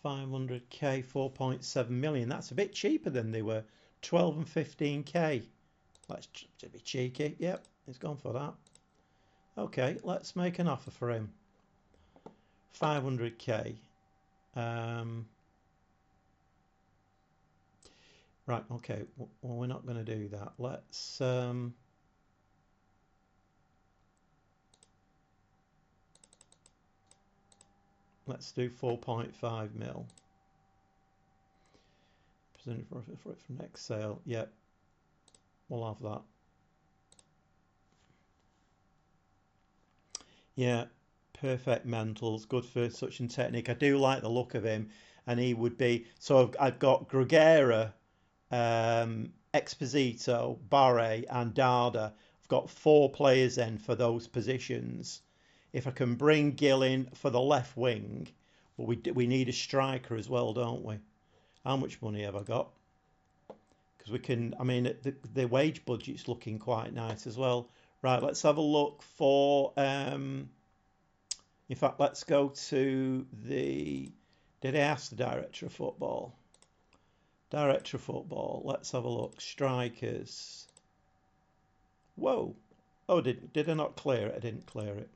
500k, 4.7 million. That's a bit cheaper than they were. 12 and 15k. Let's be cheeky. Yep, it's gone for that. Okay, let's make an offer for him. 500k. Right, okay. Well, we're not going to do that. Let's do 4.5 mil. Percentage profit for it from next sale. Yep, we'll have that. Yeah, perfect mentals, good first touch and technique. I do like the look of him, and he would be. So I've got Grugera, Exposito, Barre, and Dada. I've got 4 players then for those positions. If I can bring Gill in for the left wing, well, we need a striker as well, don't we? How much money have I got? Because we can. I mean, the wage budget's looking quite nice as well. Right, let's have a look for. In fact, let's go to the. Did I ask the director of football? Director of football. Let's have a look. Strikers. Whoa. Oh, did I not clear it? I didn't clear it.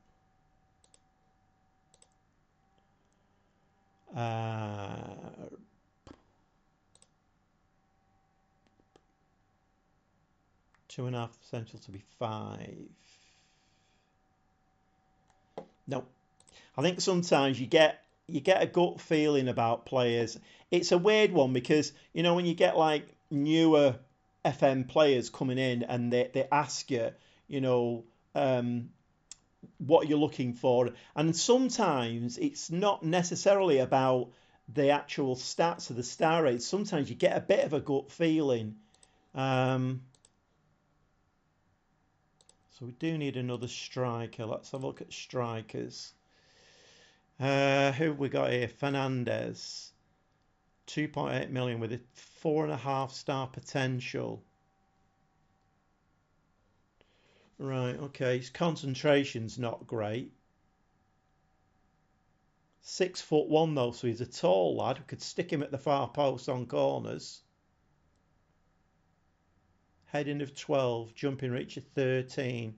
2.5 essential to be 5. No, I think sometimes you get a gut feeling about players. It's a weird one because when you get like newer FM players coming in and they ask you, what you're looking for, and sometimes it's not necessarily about the actual stats of the star rates. Sometimes you get a bit of a gut feeling. So we do need another striker. Let's have a look at strikers. Who have we got here? Fernandez. 2.8 million with a 4.5 star potential. Right, okay. His concentration's not great. 6'1" though, so he's a tall lad. We could stick him at the far post on corners. Heading of 12, jumping reach of 13,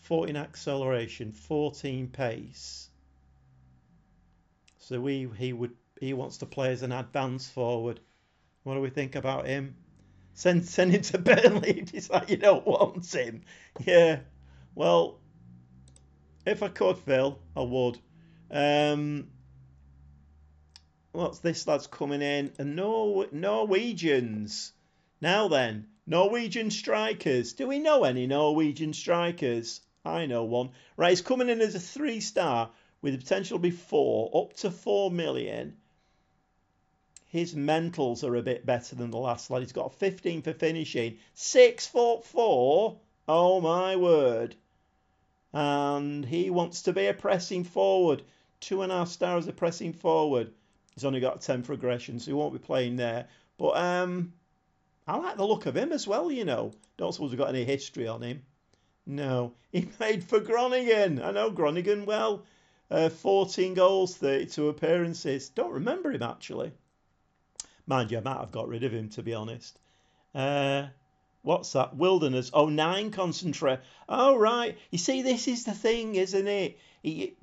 14 acceleration, 14 pace. So he wants to play as an advance forward. What do we think about him? Send him to Burnley. It's like you don't want him. Yeah. Well, if I could, Phil, I would. What's this lad's coming in? And Norwegians. Now then, Norwegian strikers. Do we know any Norwegian strikers? I know one. Right, he's coming in as a 3-star with the potential to be 4, up to 4 million. His mentals are a bit better than the last lad. He's got a 15 for finishing. 6'4". Oh my word. And he wants to be a pressing forward. 2.5 stars as a pressing forward. He's only got 10 for aggression, so he won't be playing there. But I like the look of him as well, Don't suppose we've got any history on him. No. He played for Groningen. I know Groningen well. 14 goals, 32 appearances. Don't remember him, actually. Mind you, I might have got rid of him, to be honest. What's that? Wilderness. Oh, 9 concentrate. Oh, right. You see, this is the thing, isn't it?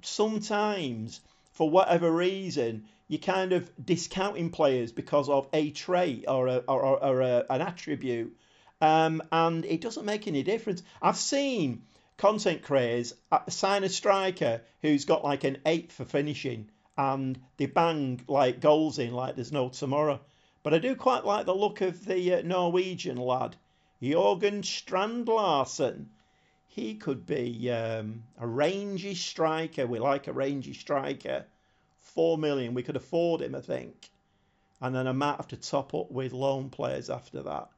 Sometimes, for whatever reason, you're kind of discounting players because of a trait or an attribute. And it doesn't make any difference. I've seen content creators sign a striker who's got like an 8 for finishing and they bang like goals in like there's no tomorrow. But I do quite like the look of the Norwegian lad, Jorgen Strand-Larsen. He could be a rangy striker. We like a rangy striker. 4 million. We could afford him, I think. And then I might have to top up with loan players after that.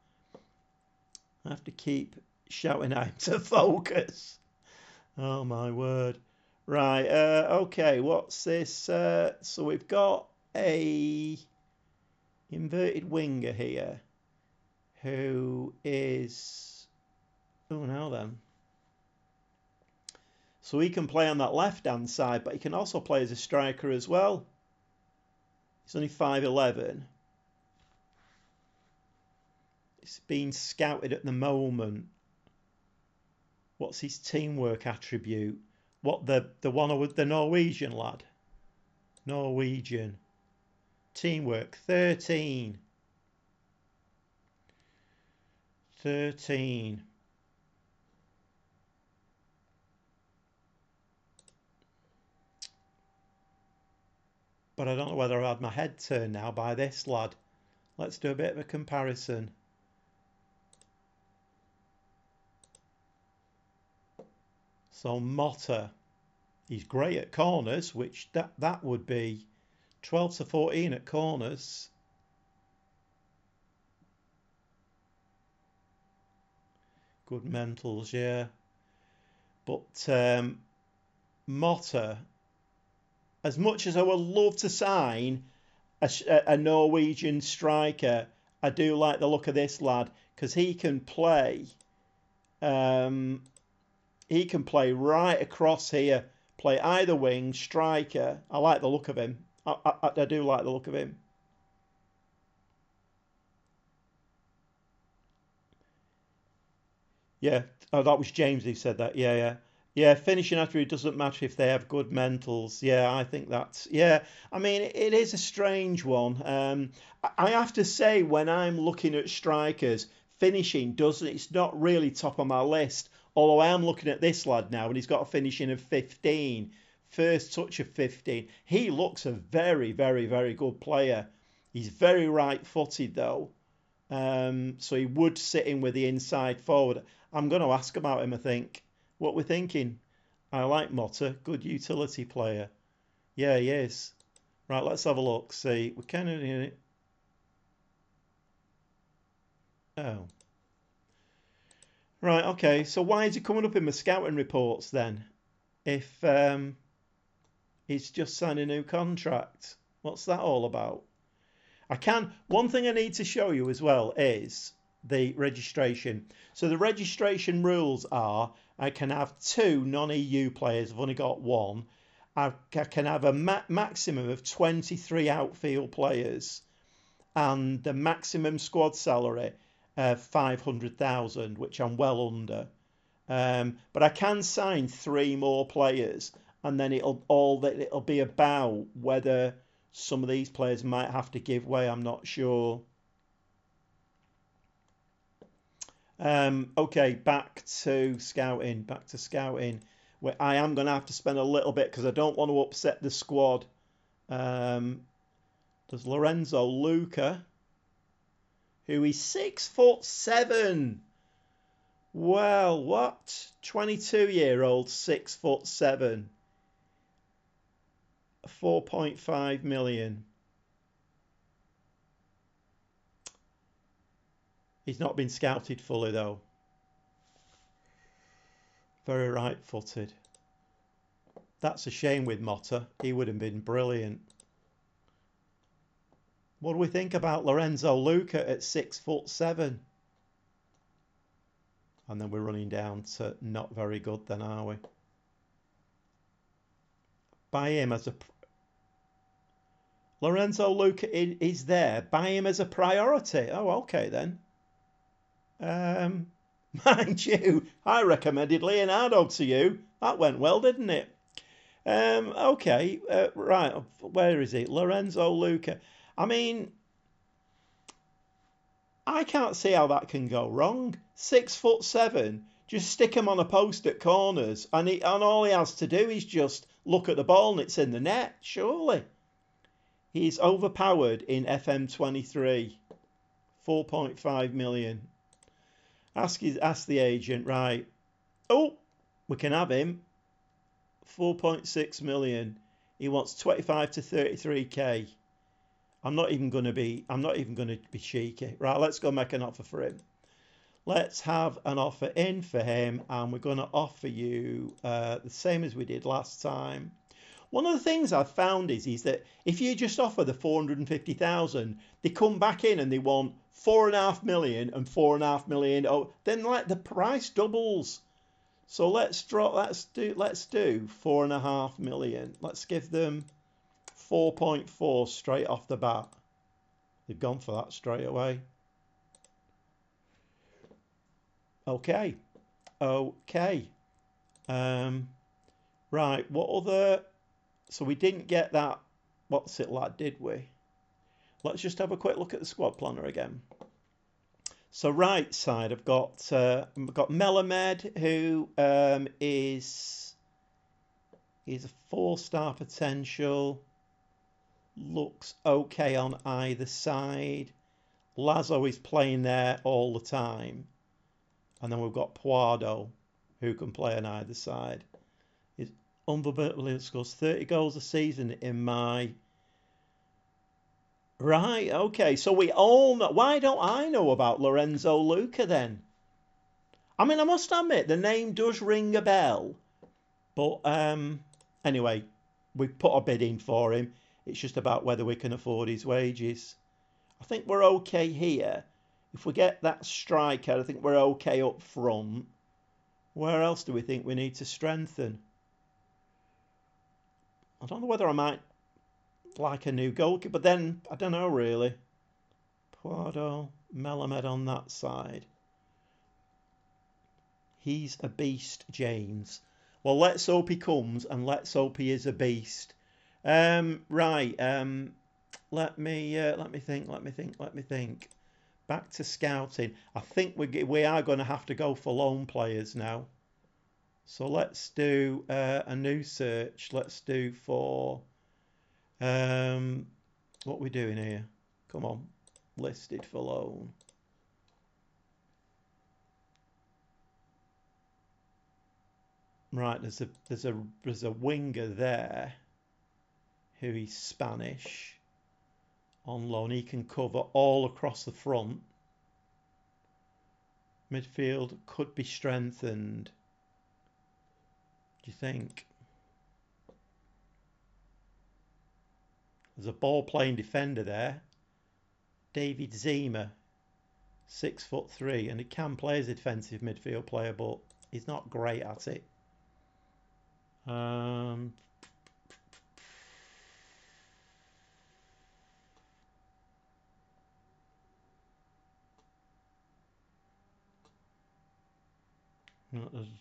I have to keep shouting at him to focus. Oh my word. Right, okay, what's this? So we've got a inverted winger here who is... Oh, now then. So he can play on that left-hand side, but he can also play as a striker as well. He's only 5'11". It's being scouted at the moment. What's his teamwork attribute? What the one with the Norwegian lad? Norwegian. Teamwork 13. 13. But I don't know whether I've had my head turned now by this lad. Let's do a bit of a comparison. So Motta, he's great at corners, which that would be 12 to 14 at corners. Good mentals, yeah. But Motta, as much as I would love to sign a Norwegian striker, I do like the look of this lad because he can play. He can play right across here, play either wing, striker. I like the look of him. I do like the look of him. Yeah, oh, that was James who said that. Yeah. Yeah, finishing attribute doesn't matter if they have good mentals. Yeah, I think that's, yeah. I mean, it is a strange one. I have to say, when I'm looking at strikers, finishing doesn't, it's not really top of my list. Although I am looking at this lad now, and he's got a finishing of 15, first touch of 15. He looks a very, very, very good player. He's very right-footed though. So he would sit in with the inside forward. I'm going to ask about him, I think. What we're thinking. I like Motta, good utility player. Yeah, he is. Right, let's have a look. See, we kind of. Oh. Right, okay. So why is he coming up in my scouting reports then? If he's just signed a new contract. What's that all about? One thing I need to show you as well is the registration. So the registration rules are I can have 2 non-EU players. I've only got 1. I can have a maximum of 23 outfield players, and the maximum squad salary 500,000, which I'm well under. But I can sign 3 more players, and then it'll be about whether some of these players might have to give way. I'm not sure. Okay, back to scouting. Where I am going to have to spend a little bit because I don't want to upset the squad. There's Lorenzo Luca, who is 6'7". Well, what? 22-year-old, 6'7". 4.5 million. He's not been scouted fully though. Very right-footed. That's a shame with Motta. He would have been brilliant. What do we think about Lorenzo Luca at 6'7"? And then we're running down to not very good then, are we? Buy him as a... Lorenzo Luca is there. Buy him as a priority. Oh, okay then. Mind you, I recommended Leonardo to you. That went well, didn't it? Okay, right. Where is he? Lorenzo Luca. I mean, I can't see how that can go wrong. 6'7". Just stick him on a post at corners, and all he has to do is just look at the ball and it's in the net. Surely, he's overpowered in FM23. 4.5 million. Ask the agent, right? Oh, we can have him. 4.6 million. He wants 25 to 33k. I'm not even going to be cheeky. Right, let's go make an offer for him. Let's have an offer in for him, and we're going to offer you the same as we did last time. One of the things I've found is that if you just offer the 450,000, they come back in and they want 4.5 million and 4.5 million. Oh, then like the price doubles. So let's do 4.5 million. Let's give them 4.4 straight off the bat. They've gone for that straight away. Okay. Right, what other... So we didn't get that, what's it like, did we? Let's just have a quick look at the squad planner again. So right side, I've got Melamed, who is a 4-star potential. Looks okay on either side. Lazo is playing there all the time. And then we've got Puado, who can play on either side. He's unbelievable, scores 30 goals a season in my... Right, okay, so we all know... Why don't I know about Lorenzo Luca then? I mean, I must admit, the name does ring a bell. But anyway, we put a bid in for him. It's just about whether we can afford his wages. I think we're okay here. If we get that striker, I think we're okay up front. Where else do we think we need to strengthen? I don't know whether I might like a new goalkeeper, but then I don't know really. Puado, Melamed on that side. He's a beast, James. Well, let's hope he comes, and let's hope he is a beast. Right. Let me think. Back to scouting. I think we are going to have to go for loan players now. So let's do a new search. Let's do for what are we doing here? Come on, listed for loan. Right, there's a winger there who is Spanish on loan. He can cover all across the front. Midfield could be strengthened. Do you think? There's a ball-playing defender there. David Zima, 6'3", and he can play as a defensive midfield player, but he's not great at it. There's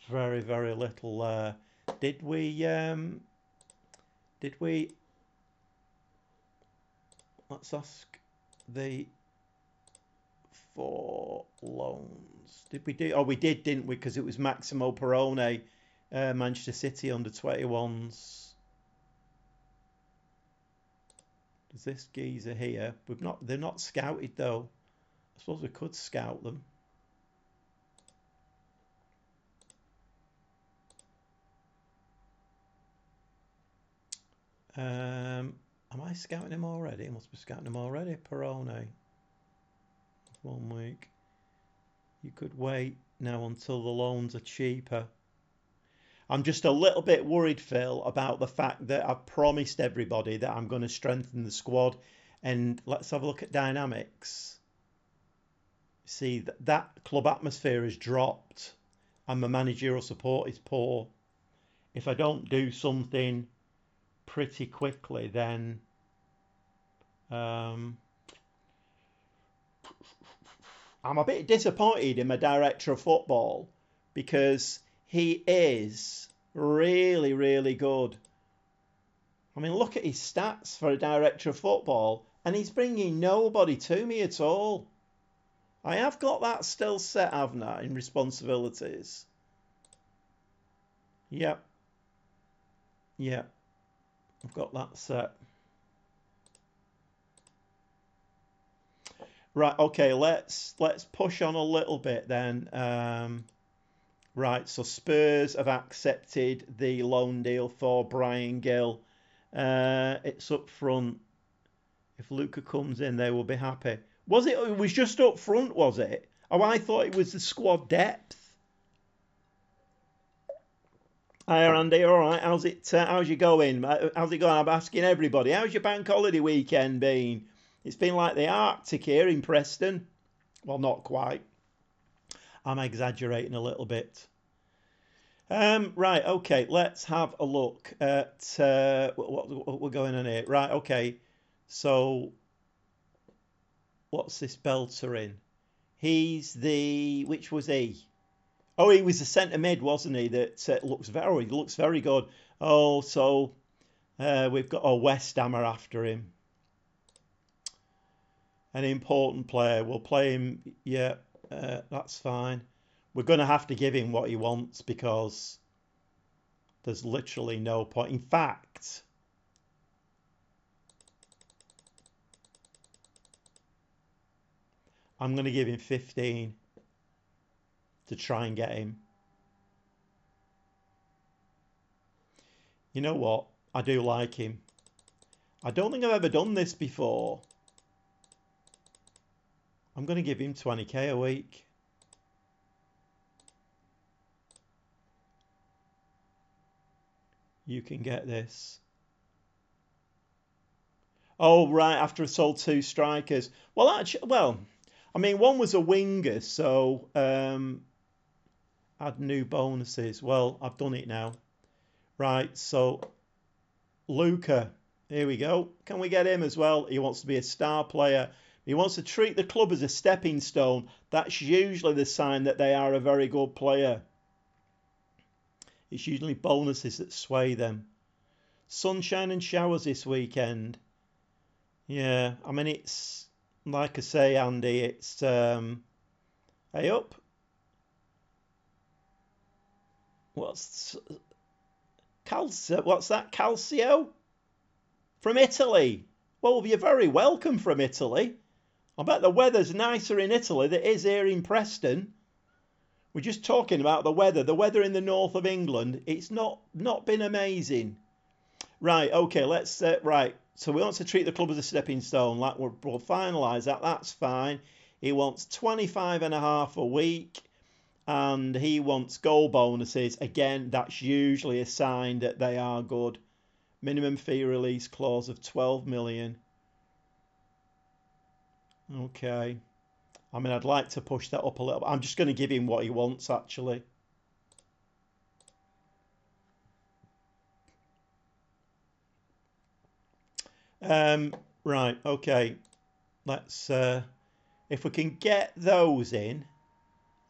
very, very little. Did we? Let's ask the four loans. Did we do? Oh, we did, didn't we? Because it was Maximo Perrone, Manchester City under 21s. There's this geezer here. They're not scouted though. I suppose we could scout them. Am I scouting him already? I must be scouting him already. Perrone. 1 week. You could wait now until the loans are cheaper. I'm just a little bit worried, Phil, about the fact that I've promised everybody that I'm going to strengthen the squad. And let's have a look at dynamics. See, that club atmosphere has dropped and my managerial support is poor. If I don't do something pretty quickly, then I'm a bit disappointed in my director of football because he is really, really good. I mean, look at his stats for a director of football, and he's bringing nobody to me at all. I have got that still set, haven't I, in responsibilities? Yep. Yep. I've got that set. Right, okay, let's push on a little bit then. Right, so Spurs have accepted the loan deal for Brian Gill. It's up front. If Luca comes in, they will be happy. Was it? It was just up front, was it? Oh, I thought it was the squad depth. Hi, Andy. All right. How's it? How's you going? How's it going? I'm asking everybody. How's your bank holiday weekend been? It's been like the Arctic here in Preston. Well, not quite. I'm exaggerating a little bit. Right. Okay. Let's have a look at what we're going on here. Right. Okay. So, what's this belter in? He's the... Which was he? Oh, he was a centre mid, wasn't he? That looks very good. Oh, so we've got West Ham are after him. An important player. We'll play him. Yeah, that's fine. We're going to have to give him what he wants because there's literally no point. In fact, I'm going to give him 15 to try and get him. You know what? I do like him. I don't think I've ever done this before. I'm going to give him 20k a week. You can get this. Oh, right, after I sold 2 strikers. Well, actually, I mean, one was a winger, so add new bonuses. Well, I've done it now. Right, so Luca, here we go. Can we get him as well? He wants to be a star player. He wants to treat the club as a stepping stone. That's usually the sign that they are a very good player. It's usually bonuses that sway them. Sunshine and showers this weekend. Yeah, I mean, it's like I say, Andy, it's hey up. What's What's that? Calcio from Italy. Well, you're very welcome from Italy. I bet the weather's nicer in Italy than it is here in Preston. We're just talking about the weather. The weather in the north of England, it's not been amazing. Right, okay, let's right. So we want to treat the club as a stepping stone. Like we'll finalise that. That's fine. He wants 25.5 a week, and he wants goal bonuses. Again, that's usually a sign that they are good. Minimum fee release clause of 12 million. Okay. I mean, I'd like to push that up a little. I'm just going to give him what he wants, actually. Right, okay. Let's if we can get those in,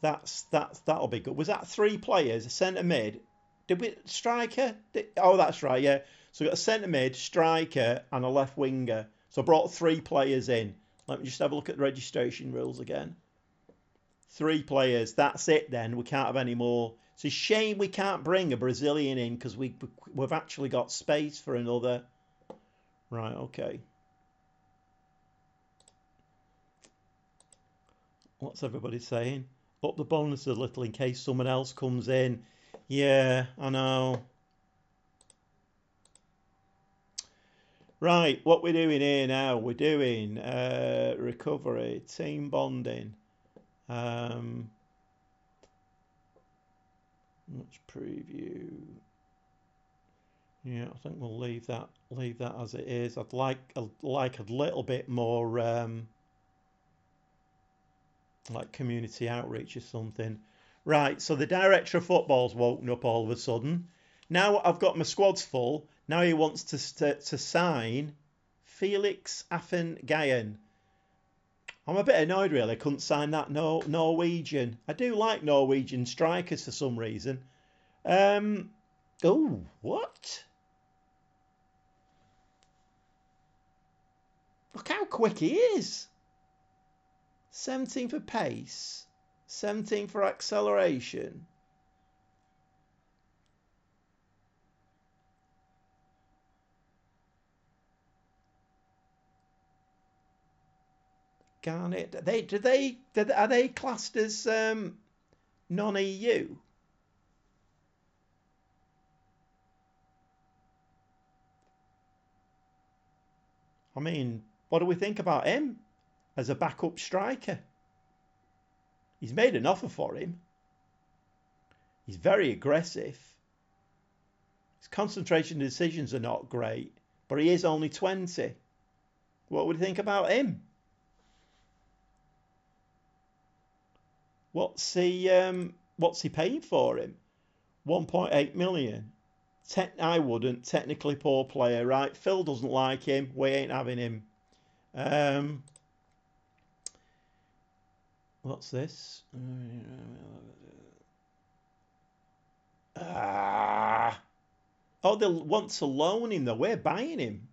that'll be good. Was that 3 players? A centre mid? Did we striker? Oh, that's right, yeah. So we got a centre mid, striker, and a left winger. So I brought 3 players in. Let me just have a look at the registration rules again. 3 players. That's it then. We can't have any more. It's a shame we can't bring a Brazilian in because we've actually got space for another. Right, okay. What's everybody saying? Up the bonus a little in case someone else comes in. Yeah, I know. Right, what we're doing here now, we're doing recovery, team bonding. Let's preview. Yeah, I think we'll leave that as it is. I'd like a little bit more like community outreach or something. Right, so the director of football's woken up all of a sudden. Now I've got my squads full. Now he wants to sign Felix Affengayen. I'm a bit annoyed really. I couldn't sign that Norwegian. I do like Norwegian strikers for some reason. Oh, what? Look how quick he is. 17 for pace, 17 for acceleration. Garnet, are they classed as non-EU? I mean, what do we think about him as a backup striker? He's made an offer for him. He's very aggressive. His concentration decisions are not great, but he is only 20. What would you think about him? What's he paying for him? 1.8 million. I wouldn't. Technically poor player, right? Phil doesn't like him. We ain't having him. What's this? Ah. Oh, they want to loan him though. We're buying him.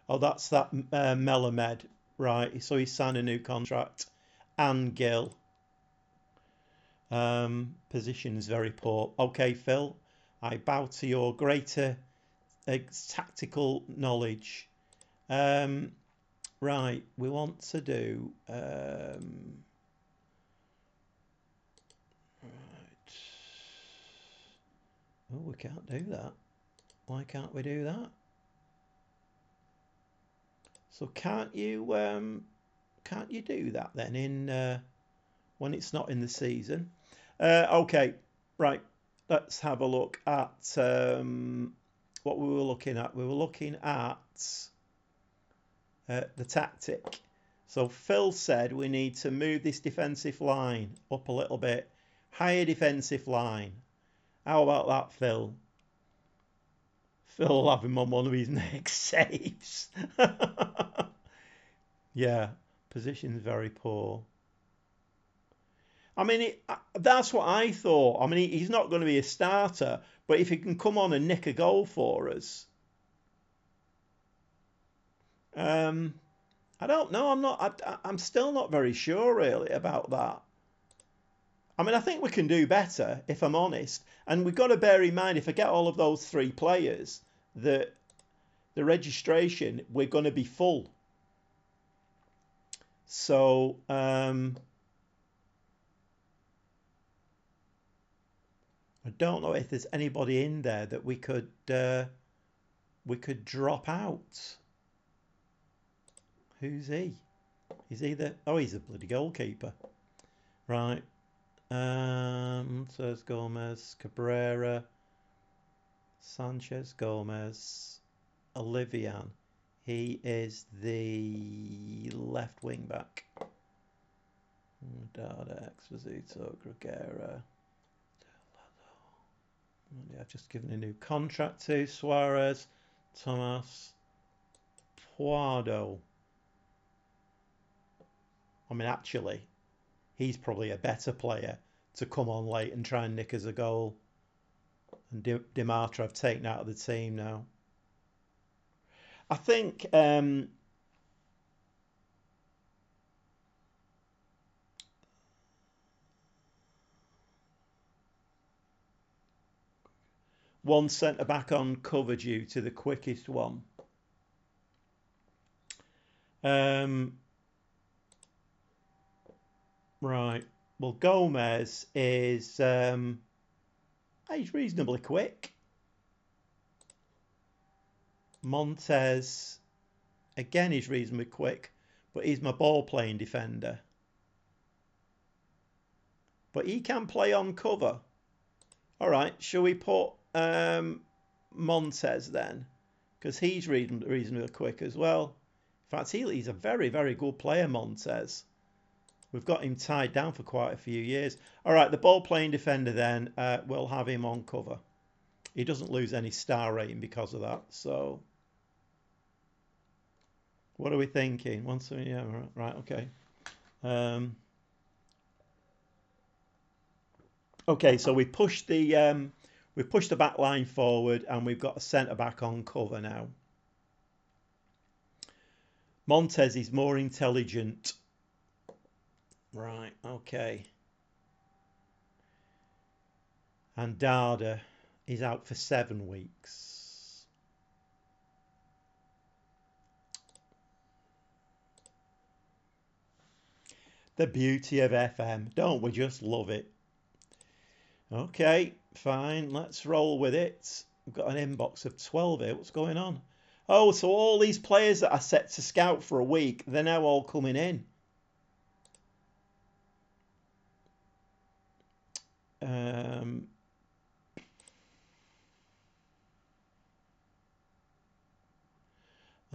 Oh, that's that Melamed. Right, so he's signed a new contract. And Gill. Position is very poor. Okay, Phil, I bow to your greater tactical knowledge. Right, we want to do. Right. Oh, we can't do that. Why can't we do that? So can't you do that then in when it's not in the season? Okay, right. Let's have a look at what we were looking at. We were looking at the tactic. So Phil said we need to move this defensive line up a little bit. Higher defensive line. How about that, Phil? Phil will have him on one of his next saves. Yeah, position's very poor. I mean, that's what I thought. I mean, he's not going to be a starter, but if he can come on and nick a goal for us, I don't know. I'm still not very sure really about that. I mean, I think we can do better if I'm honest. And we've got to bear in mind if I get all of those three players, that the registration we're going to be full. So I don't know if there's anybody in there that we could drop out. Who's he? Is he the? Oh, he's a bloody goalkeeper, right? So it's Gomez, Cabrera, Sanchez, Gomez, Olivian. He is the left wing back. Dada, Exposito, Grigera. I've just given a new contract to Suarez, Thomas, Puado. I mean, actually, he's probably a better player to come on late and try and nick us a goal. And Dimatra I've taken out of the team now. I think one centre back on cover due to the quickest one. Right. Well, Gomez is he's reasonably quick. Montez, again, he's reasonably quick, but he's my ball playing defender. But he can play on cover. All right, shall we put Montez then? Because he's reasonably quick as well. In fact, he's a very, very good player, Montez. We've got him tied down for quite a few years. All right, the ball-playing defender then, we'll have him on cover. He doesn't lose any star rating because of that. So, what are we thinking? Yeah, right, okay. Okay, so we pushed the back line forward, and we've got a centre back on cover now. Montez is more intelligent. Right, okay. And Dada is out for 7 weeks. The beauty of FM. Don't we just love it? Okay, fine. Let's roll with it. We've got an inbox of 12 here. What's going on? Oh, so all these players that I set to scout for a week, they're now all coming in.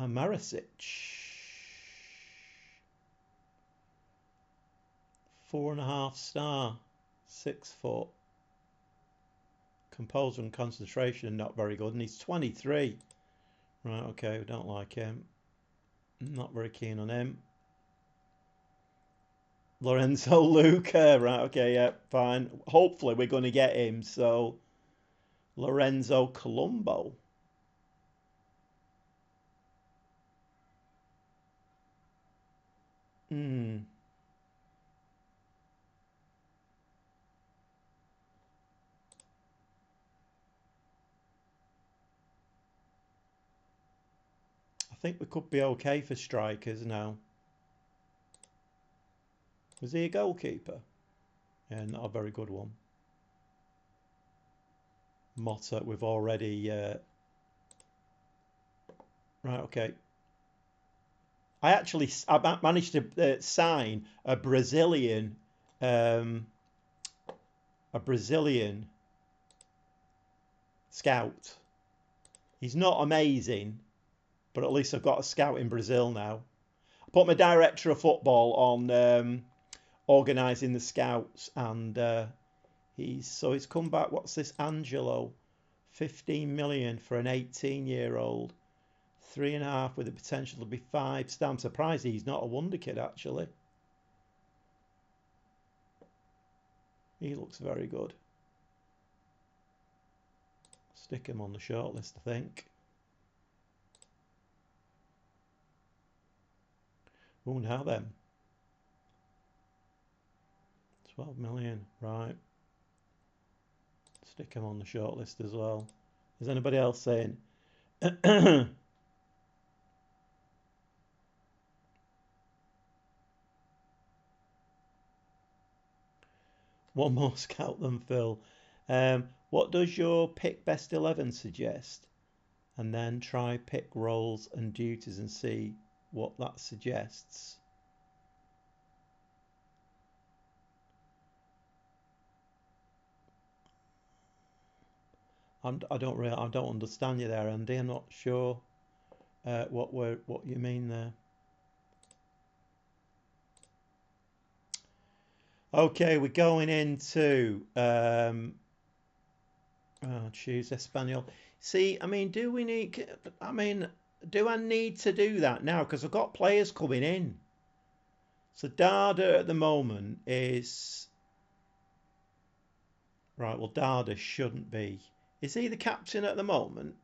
Marisic. 4.5 star. 6 foot. Composure and concentration not very good, and he's 23. Right, okay, we don't like him. Not very keen on him. Lorenzo Luca, right? Okay, yeah, fine. Hopefully we're going to get him. So Lorenzo Colombo. Hmm. I think we could be okay for strikers now. Was he a goalkeeper? Yeah, not a very good one. Motta, we've already. Right, okay. I managed to sign um, a Brazilian scout. He's not amazing, but at least I've got a scout in Brazil now. I put my director of football on organising the scouts, and he's come back. What's this, Angelo? 15 million for an 18-year-old, 3.5 with the potential to be 5. Still, I'm surprised he's not a wonder kid actually. He looks very good. Stick him on the shortlist, I think. Oh, now then. 12 million, right. Stick him on the shortlist as well. Is anybody else saying? One more scout than Phil. What does your pick best 11 suggest? And then try pick roles and duties and see what that suggests. I don't understand you there, Andy. I'm not sure what you mean there. Okay, we're going into choose Espanyol. See, I mean, do we need? I mean, do I need to do that now? Because I've got players coming in. So Dada at the moment is right. Well, Dada shouldn't be. Is he the captain at the moment?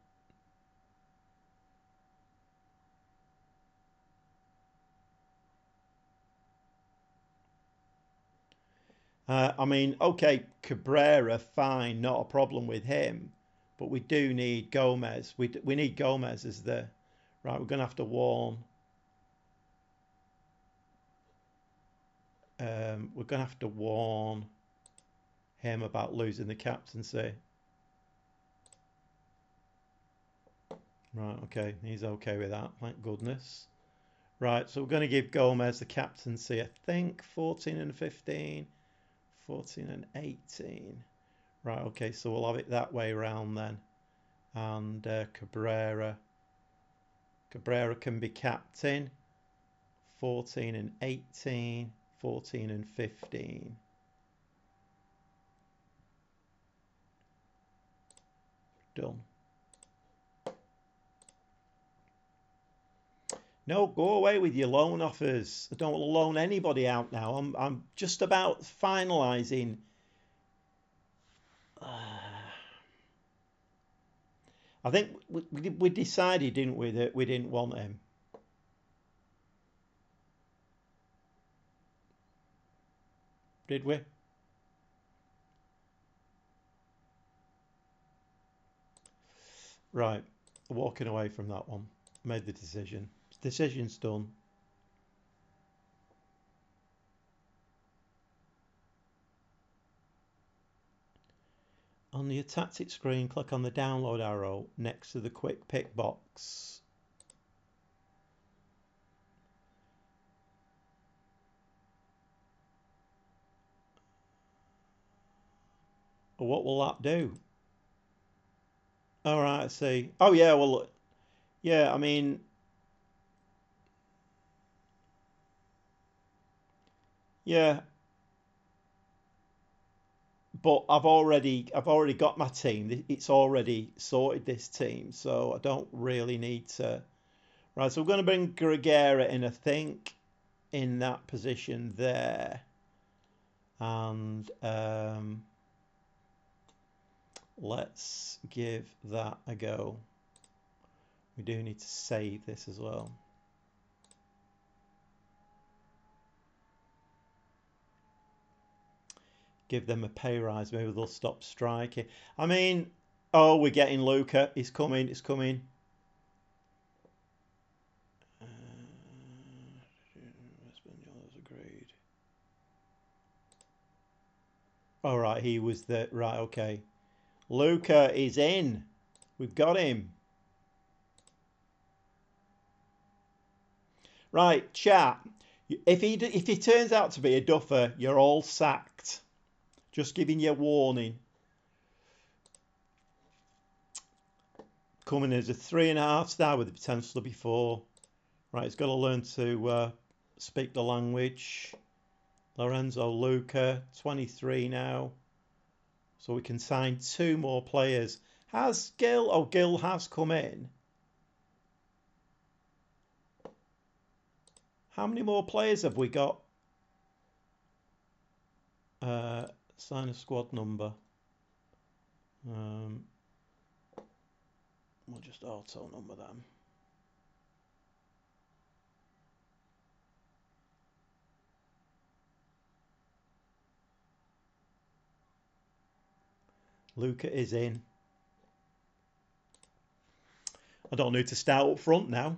I mean, okay, Cabrera, fine, not a problem with him, but we do need Gomez. We need Gomez as the right. We're going to have to warn. We're going to have to warn him about losing the captaincy. Right, okay, he's okay with that, thank goodness. Right, so we're going to give Gomez the captaincy, I think, 14 and 15, 14 and 18. Right, okay, so we'll have it that way round then. And Cabrera can be captain, 14 and 18, 14 and 15. Done. No, go away with your loan offers. I don't want to loan anybody out now. I'm just about finalising. I think we decided, didn't we, that we didn't want him. Did we? Right, walking away from that one. Made the decision. Decision's done. On your tactic screen, click on the download arrow next to the quick pick box. What will that do? All right, I see. Oh yeah, well, yeah. I mean, yeah. But I've already got my team. It's already sorted, this team, so I don't really need to. Right, so we're going to bring Gregera in, I think, in that position there. And let's give that a go. We do need to save this as well. Give them a pay rise. Maybe they'll stop striking. I mean, oh, we're getting Luca. He's coming. It's coming. Espanyol has agreed. All right, he was the right. Okay, Luca is in. We've got him. Right, chat. If he turns out to be a duffer, you're all sacked. Just giving you a warning. Coming as a 3.5 star with the potential to be 4. Right, he's got to learn to speak the language. Lorenzo Luca, 23 now. So we can sign 2 more players. Has Gil? Oh, Gil has come in. How many more players have we got? Sign a squad number. We'll just auto number them. Luca is in. I don't need to start up front now.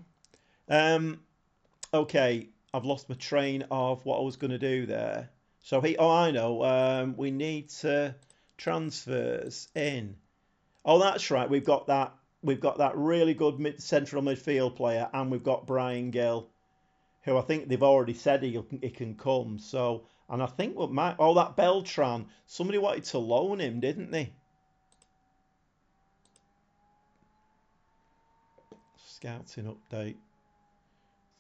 Okay, I've lost my train of what I was going to do there. So I know. We need to transfers in. Oh, that's right. We've got that really good central midfield player, and we've got Brian Gill, who I think they've already said he can come. So, and I think that Beltran, somebody wanted to loan him, didn't they? Scouting update.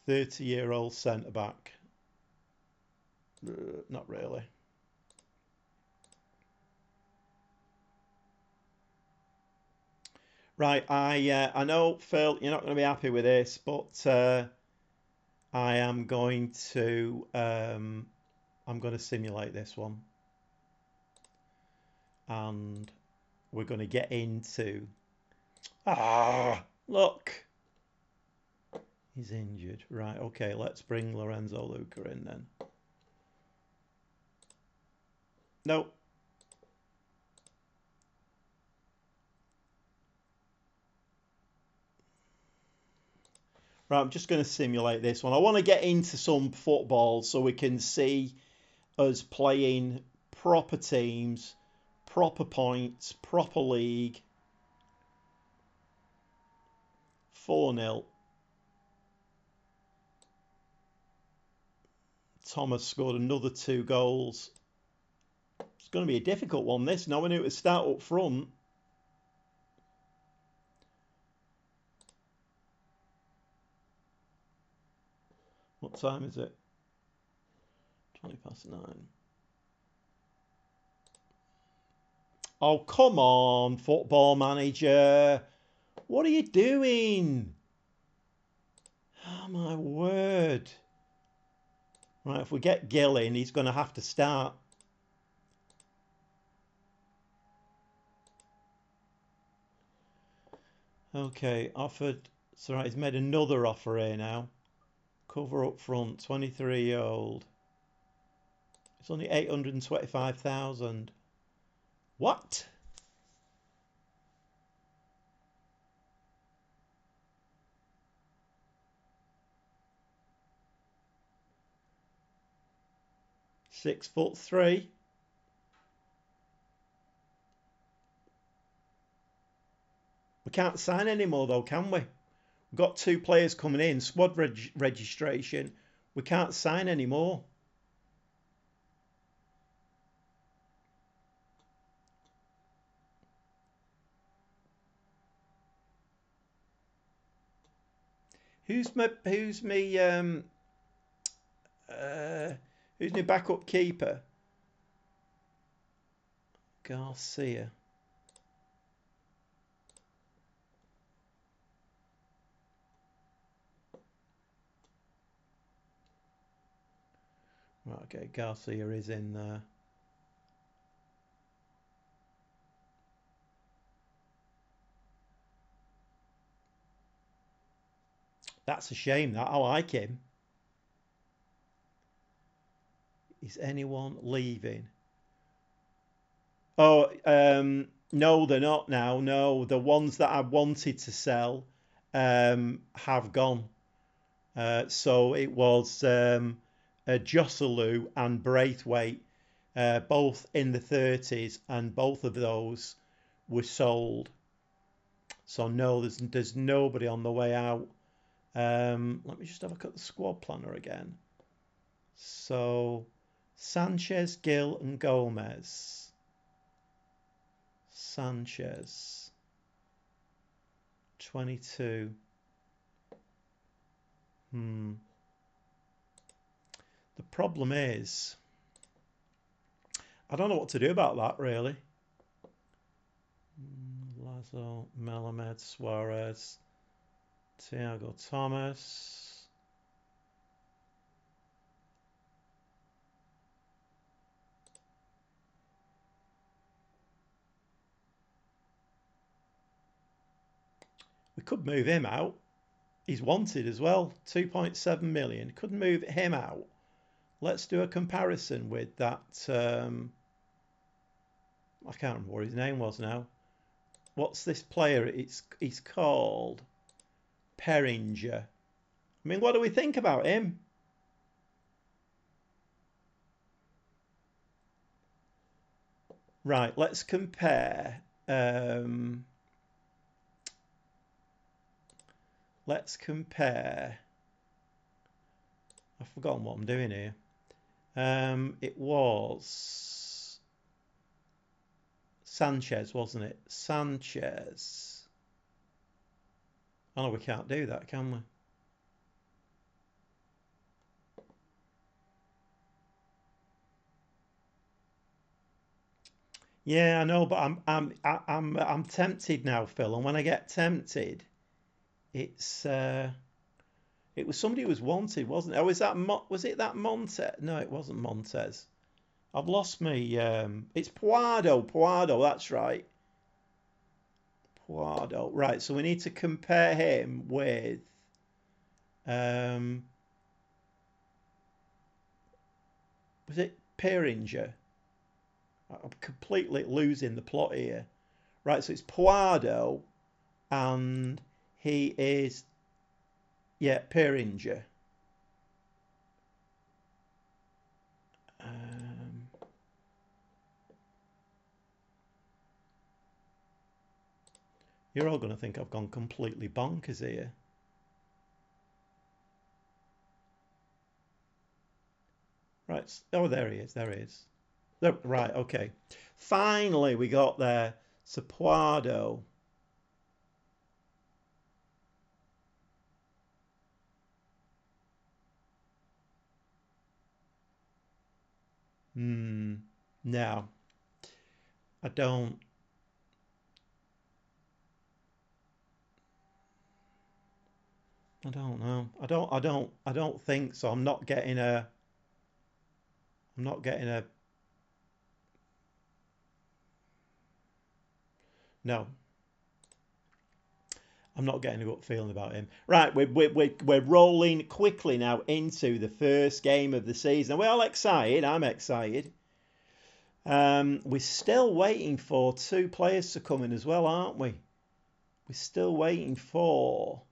30-year-old centre back. Not really. Right, I know, Phil, you're not going to be happy with this, but I am going to simulate this one, and we're going to get into. Look, he's injured. Right, okay, let's bring Lorenzo Luca in then. Nope. Right, I'm just going to simulate this one. I want to get into some football so we can see us playing proper teams, proper points, proper league. 4-0. Thomas scored another 2 goals. It's going to be a difficult one, this. No one knew to start up front. What time is it? 9:20. Oh, come on, Football Manager. What are you doing? Oh, my word. Right, if we get Gill in, he's going to have to start. Okay, offered. So right, he's made another offer here now. Cover up front, 23-year-old. It's only 825,000. What? (6'3". We can't sign anymore though, can we? We've got 2 players coming in, squad registration. We can't sign anymore. Who's my backup keeper? Garcia. Right, okay, Garcia is in there. That's a shame. That I like him. Is anyone leaving? Oh, no, they're not now. No, the ones that I wanted to sell have gone. So it was Josselou and Braithwaite, both in the 30s, and both of those were sold. So no, there's nobody on the way out. Let me just have a look at the squad planner again. So Sanchez, Gill, and Gomez. Sanchez, 22. The problem is, I don't know what to do about that, really. Lazo, Melamed, Suarez, Thiago Thomas. We could move him out. He's wanted as well, 2.7 million. Could move him out. Let's do a comparison with that. I can't remember what his name was now. What's this player? He's called Peringer. I mean, what do we think about him? Right, let's compare. Let's compare. I've forgotten what I'm doing here. It was Sanchez, wasn't it? Sanchez. Oh, no, we can't do that, can we? Yeah, I know, but I'm tempted now, Phil. And when I get tempted, it's it was somebody who was wanted, wasn't it? Oh, was it that Montes? No, it wasn't Montes. I've lost me. It's Puado, that's right. Puado. Right, so we need to compare him with um was it Peringer? I'm completely losing the plot here. Right, so it's Puado and he is, yeah, Peringer. Um, you're all going to think I've gone completely bonkers here. Right. Oh, there he is. There he is. There, right. Okay. Finally, we got there. Sapuado. Now, I don't. I don't know. I don't think so. I'm not getting a. I'm not getting a. No. I'm not getting a good feeling about him. Right, we're rolling quickly now into the first game of the season. We're all excited. I'm excited. We're still waiting for two players to come in as well, aren't we? We're still waiting for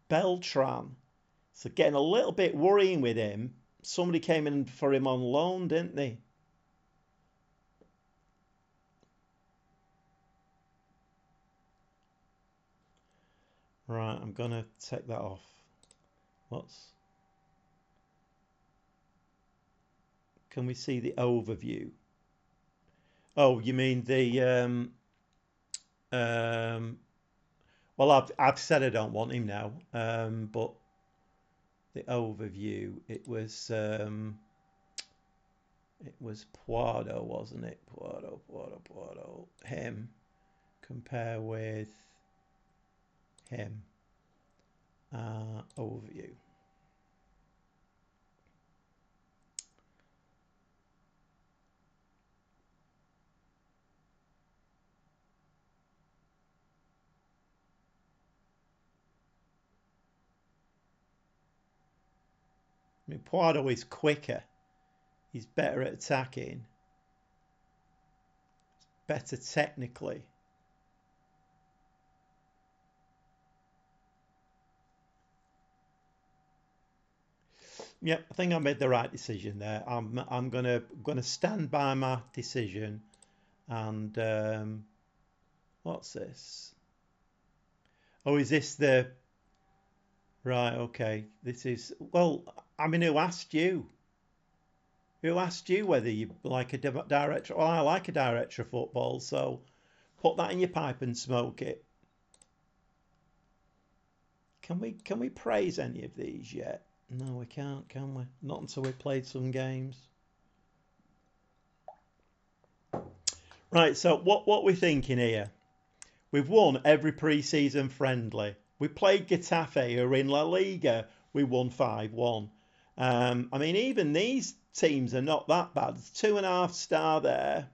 Beltran. So getting a little bit worrying with him. Somebody came in for him on loan, didn't they? Right, I'm gonna take that off. What's? Can we see the overview? Oh, you mean the well, I've said I don't want him now. But the overview, it was Puado, wasn't it? Puado. Him. Compare with him. Overview. mean, Poirot is quicker. He's better at attacking. Better technically. Yep, I think I made the right decision there. I'm gonna stand by my decision. And what's this? Oh, is this the right? Okay, this is well. I mean, who asked you? Who asked you whether you like a director? Well, I like a director of football, so put that in your pipe and smoke it. Can we praise any of these yet? No, we can't, can we? Not until we've played some games. Right, so what we're thinking here. We've won every pre-season friendly. We played Getafe, who are in La Liga. We won 5-1. I mean, even these teams are not that bad. 2.5 star there.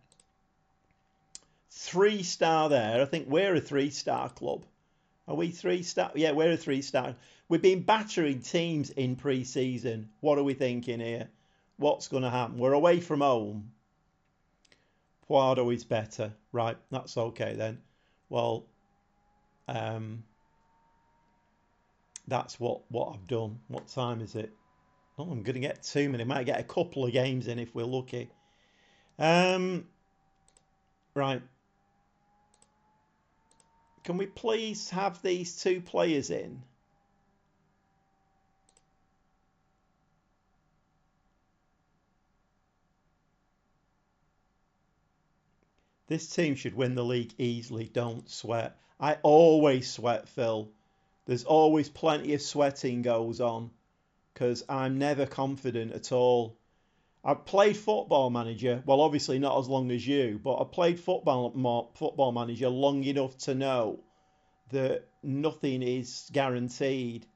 3 star there. I think we're a 3-star club. Are we 3-star? Yeah, we're a 3-star. We've been battering teams in pre-season. What are we thinking here? What's going to happen? We're away from home. Poirot is better. Right, that's okay then. Well, that's what I've done. What time is it? Oh, I'm going to get 2 minutes. Might get a couple of games in if we're lucky. Right. Can we please have these 2 players in? This team should win the league easily. Don't sweat. I always sweat, Phil. There's always plenty of sweating goes on because I'm never confident at all. I've played Football Manager, well, obviously not as long as you, but I played Football Manager long enough to know that nothing is guaranteed.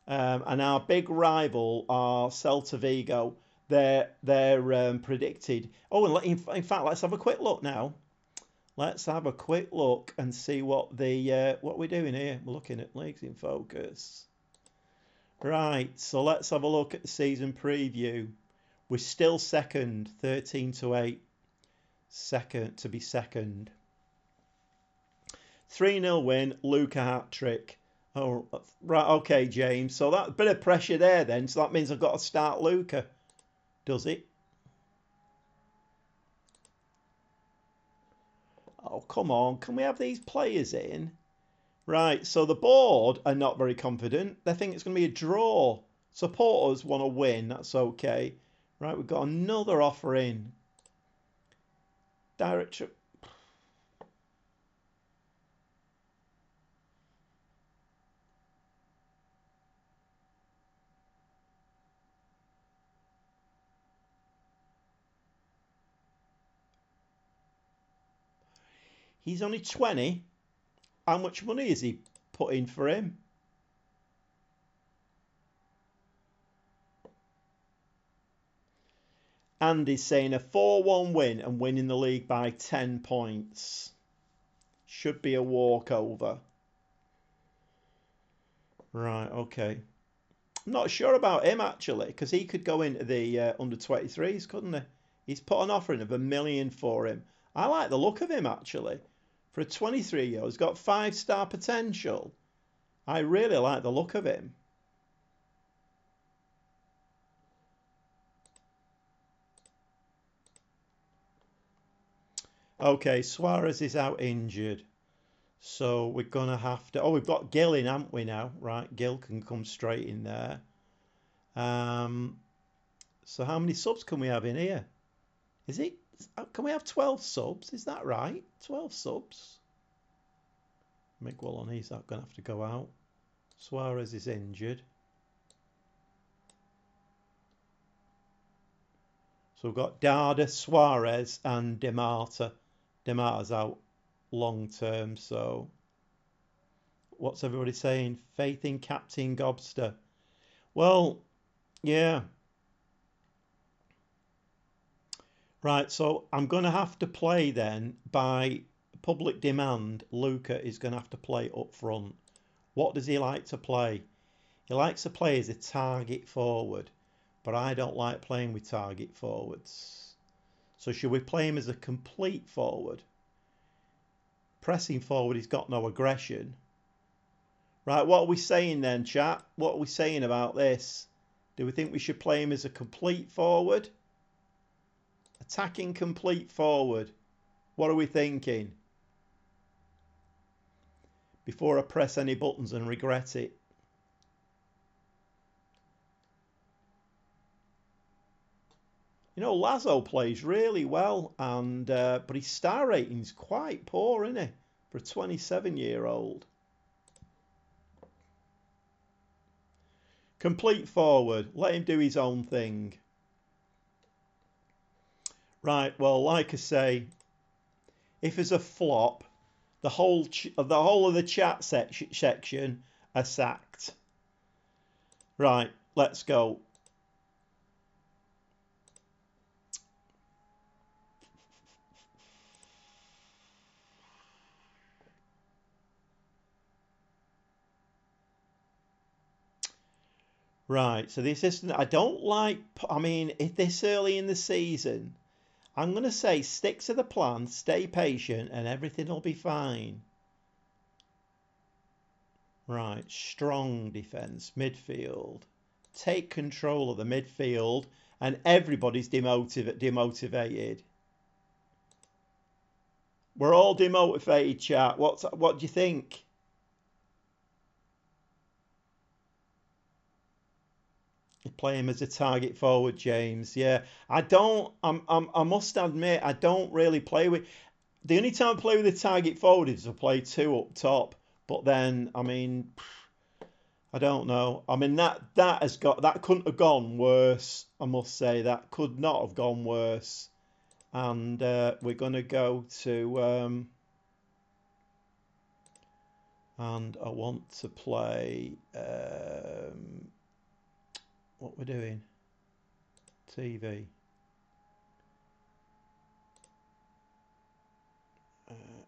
And our big rival are Celta Vigo. They're predicted. Oh, and in fact, let's have a quick look now. Let's have a quick look and see what we're doing here. We're looking at leagues in focus. Right, so let's have a look at the season preview. We're still second, 13-8. Second to be second. 3-0 win, Luca hat-trick. Oh, right, okay, James. So that bit of pressure there then. So that means I've got to start Luca. Does it? Oh, come on. Can we have these players in? Right, so the board are not very confident. They think it's going to be a draw. Supporters want to win. That's okay. Right, we've got another offer in. Director. He's only 20. How much money is he putting for him? Andy's saying a 4-1 win and winning the league by 10 points. Should be a walkover. Right, okay. I'm not sure about him actually, because he could go into the under 23s, couldn't he? He's put an offer in of $1 million for him. I like the look of him actually. For a 23-year-old, he's got 5-star potential. I really like the look of him. Okay, Suarez is out injured. So we're going to have to... Oh, we've got Gill in, haven't we now? Right, Gill can come straight in there. So how many subs can we have in here? Is it... Can we have 12 subs? Is that right? 12 subs. Miguel on, he's not going to have to go out. Suarez is injured. So we've got Dada, Suarez and Demata. Demata's out long term, so... What's everybody saying? Faith in Captain Gobster. Well, yeah. Right, so I'm going to have to play then by public demand. Luca is going to have to play up front. What does he like to play? He likes to play as a target forward. but I don't like playing with target forwards. So should we play him as a complete forward? Pressing forward, he's got no aggression. Right, what are we saying then, chat? What are we saying about this? Do we think we should play him as a complete forward? Attacking complete forward. What are we thinking? Before I press any buttons and regret it. You know, Lazo plays really well, and but his star rating's quite poor, isn't he? For a 27-year-old. Complete forward. Let him do his own thing. Right, well, like I say, if there's a flop, the whole of the chat section are sacked. Right, let's go. Right, so the assistant, I don't like, I mean, if this early in the season, I'm going to say stick to the plan, stay patient, and everything will be fine. Right, strong defence, midfield. Take control of the midfield, and everybody's demotivated. We're all demotivated, chat. What do you think? You play him as a target forward, James. Yeah, I must admit, I don't really play with. The only time I play with a target forward is to play two up top. But then, I mean, I don't know. I mean that couldn't have gone worse. I must say that could not have gone worse. And we're gonna go to. And I want to play. What we're doing. TV.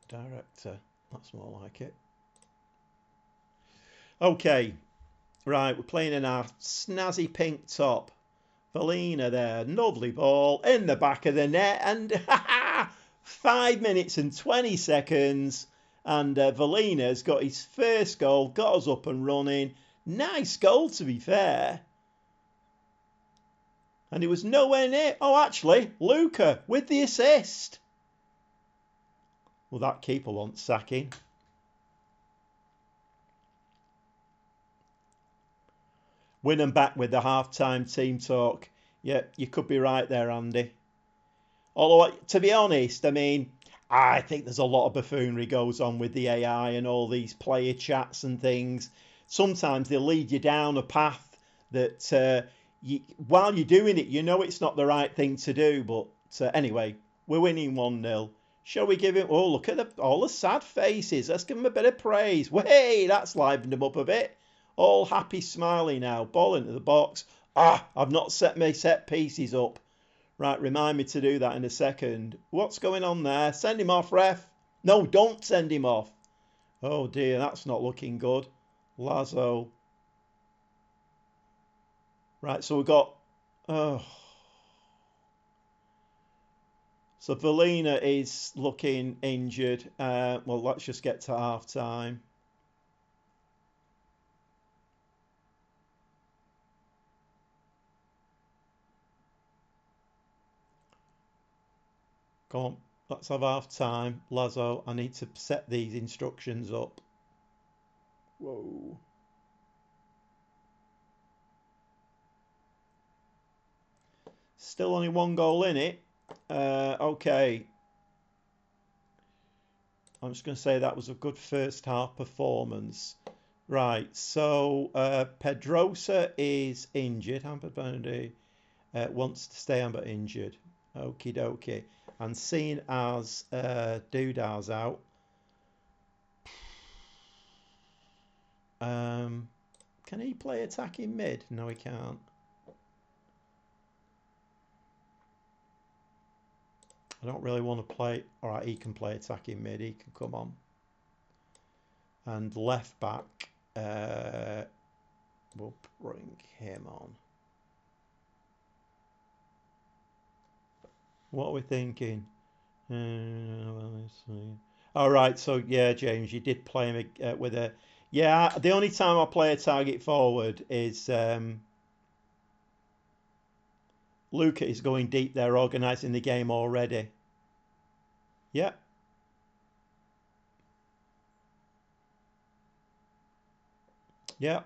Director. That's more like it. Okay. Right, we're playing in our snazzy pink top. Valina there. Lovely ball in the back of the net. And 5 minutes and 20 seconds. And Valina's got his first goal. Got us up and running. Nice goal, to be fair. And it was nowhere near. Oh, actually, Luca with the assist. Well, that keeper wants sacking. Win and back with the half-time team talk. Yeah, you could be right there, Andy. Although, to be honest, I mean, I think there's a lot of buffoonery goes on with the AI and all these player chats and things. Sometimes they lead you down a path that while you're doing it, you know it's not the right thing to do. But anyway, we're winning 1-0. Shall we give him... Oh, look at all the sad faces. Let's give him a bit of praise. Hey, that's livened him up a bit. All happy, smiley now. Ball into the box. I've not set my set pieces up. Right, remind me to do that in a second. What's going on there? Send him off, ref. No, don't send him off. Oh, dear, that's not looking good. Lazo. Right, so we've got... Oh... So Valina is looking injured. Well, let's just get to half time. Come on, let's have half time. Lazo, I need to set these instructions up. Whoa. Still only one goal in it. Okay. I'm just going to say that was a good first half performance. Right, so Pedrosa is injured. Hampered Bernardi wants to stay on but injured. Okie dokie. And seeing as Duda's out, can he play attacking mid? No, he can't. I don't really want to play... Alright, he can play attacking mid. He can come on. And left back, we'll bring him on. What are we thinking? Let's see. All right, so yeah, James, you did play him with a. Yeah, the only time I play a target forward is Luca is going deep there, organising the game already. Yeah. Yeah.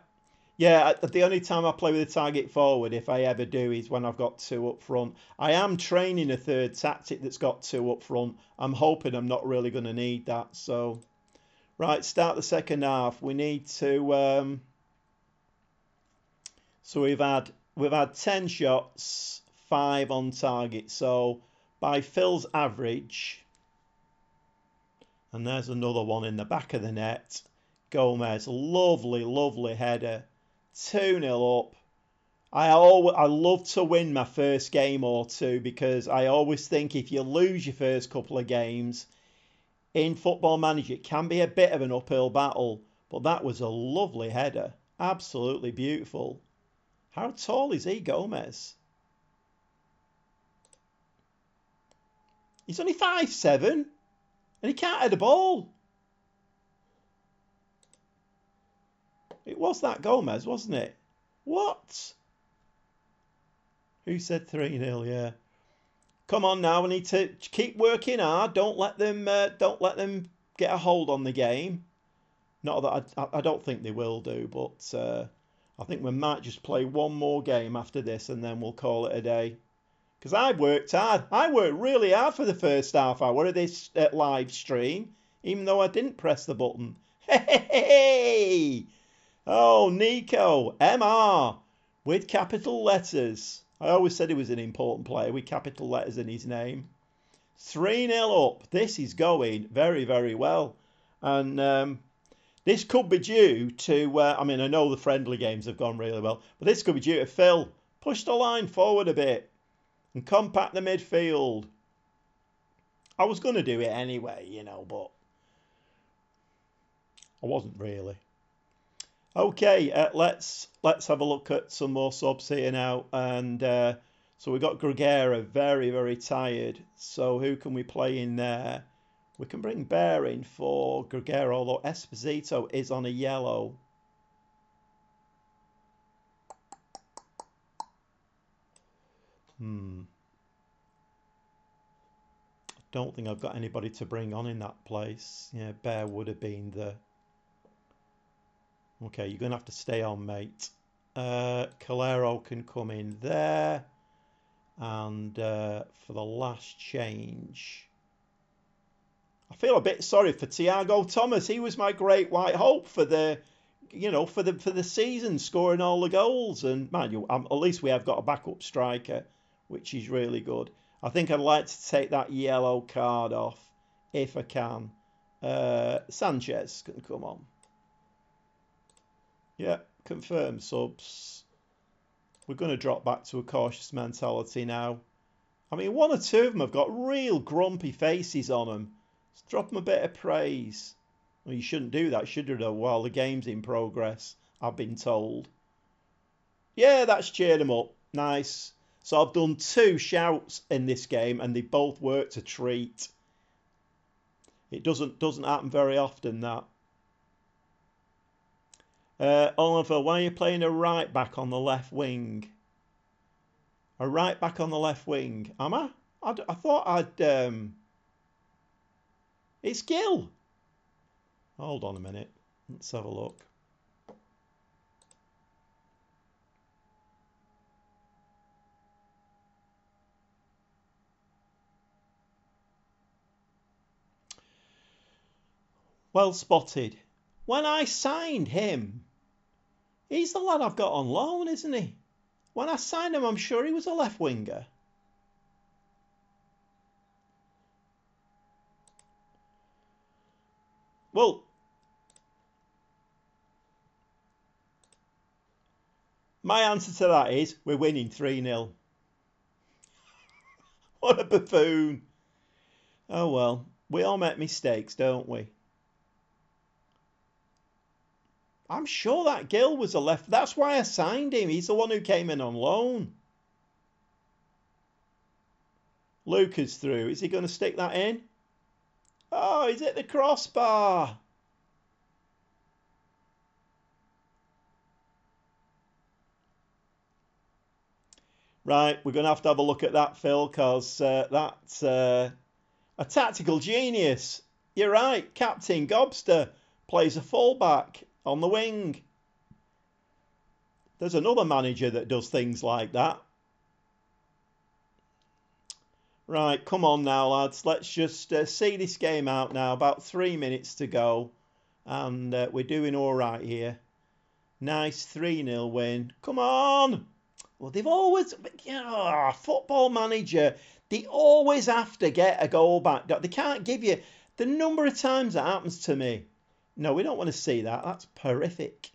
Yeah, the only time I play with a target forward, if I ever do, is when I've got two up front. I am training a third tactic that's got two up front. I'm hoping I'm not really going to need that. So, right, start the second half. We need to. So we've had 10 shots, 5 on target. So by Phil's average, and there's another one in the back of the net. Gomez, lovely, lovely header. 2-0 up. I love to win my first game or two because I always think if you lose your first couple of games in Football Manager, it can be a bit of an uphill battle. But that was a lovely header. Absolutely beautiful. How tall is he, Gomez? He's only 5'7", and he can't head a ball. It was that Gomez, wasn't it? What? Who said 3-0? Yeah. Come on now, we need to keep working hard. Don't let them get a hold on the game. Not that I don't think they will do, but I think we might just play one more game after this and then we'll call it a day. Because I worked hard. I worked really hard for the first half hour of this live stream, even though I didn't press the button. Hey! Oh, Nico, MR, with capital letters. I always said he was an important player with capital letters in his name. 3-0 up. This is going very, very well. And this could be due to, I know the friendly games have gone really well, but this could be due to Phil. Push the line forward a bit and compact the midfield. I was going to do it anyway, but I wasn't really. Okay, let's have a look at some more subs here now. And so we've got Gregera, very, very tired. So who can we play in there? We can bring Bear in for Gregera, although Esposito is on a yellow. Don't think I've got anybody to bring on in that place. Yeah, Bear would have been the... Okay, you're going to have to stay on, mate. Calero can come in there. And for the last change... I feel a bit sorry for Thiago Thomas. He was my great white hope for the, for the season, scoring all the goals. And man, at least we have got a backup striker, which is really good. I think I'd like to take that yellow card off if I can. Sanchez can come on. Yeah, confirm subs. We're going to drop back to a cautious mentality now. I mean, one or two of them have got real grumpy faces on them. Let's drop them a bit of praise. Well, you shouldn't do that, should you, while the game's in progress, I've been told. Yeah, that's cheered them up. Nice. So I've done 2 shouts in this game, and they both worked a treat. It doesn't happen very often, that. Oliver, why are you playing a right back on the left wing? A right back on the left wing. Am I? I thought I'd... It's Gil. Hold on a minute. Let's have a look. Well spotted. When I signed him, he's the lad I've got on loan, isn't he? When I signed him, I'm sure he was a left winger. Well, my answer to that is we're winning 3-0. What a buffoon. Oh well, we all make mistakes, don't we? I'm sure that Gil was a left. That's why I signed him. He's the one who came in on loan. Luca's through. Is he going to stick that in? Oh, he's at the crossbar. Right, we're going to have a look at that, Phil, because that's a tactical genius. You're right. Captain Gobster plays a fullback on the wing. There's another manager that does things like that. Right, come on now, lads. Let's just see this game out now. About 3 minutes to go. And we're doing all right here. Nice 3-0 win. Come on! Well, they've always... football manager, they always have to get a goal back. They can't give you... The number of times that happens to me. No, we don't want to see that. That's horrific.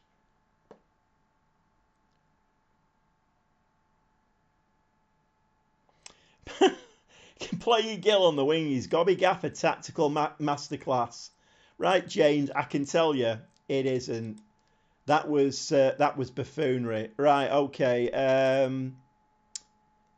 Play Gill on the wing. He's got to be gaffer tactical masterclass. Right, James, I can tell you it isn't. That was buffoonery. Right, okay.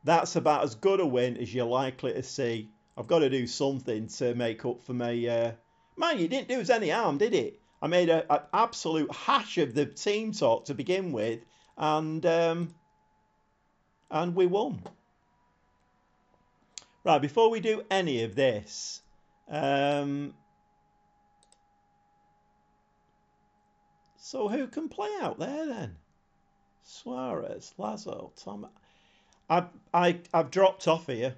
That's about as good a win as you're likely to see. I've got to do something to make up for my... Man, you didn't do us any harm, did it? I made an absolute hash of the team talk to begin with, and we won. Right, before we do any of this, so who can play out there then? Suarez, Lazo, Tom. I've dropped off here.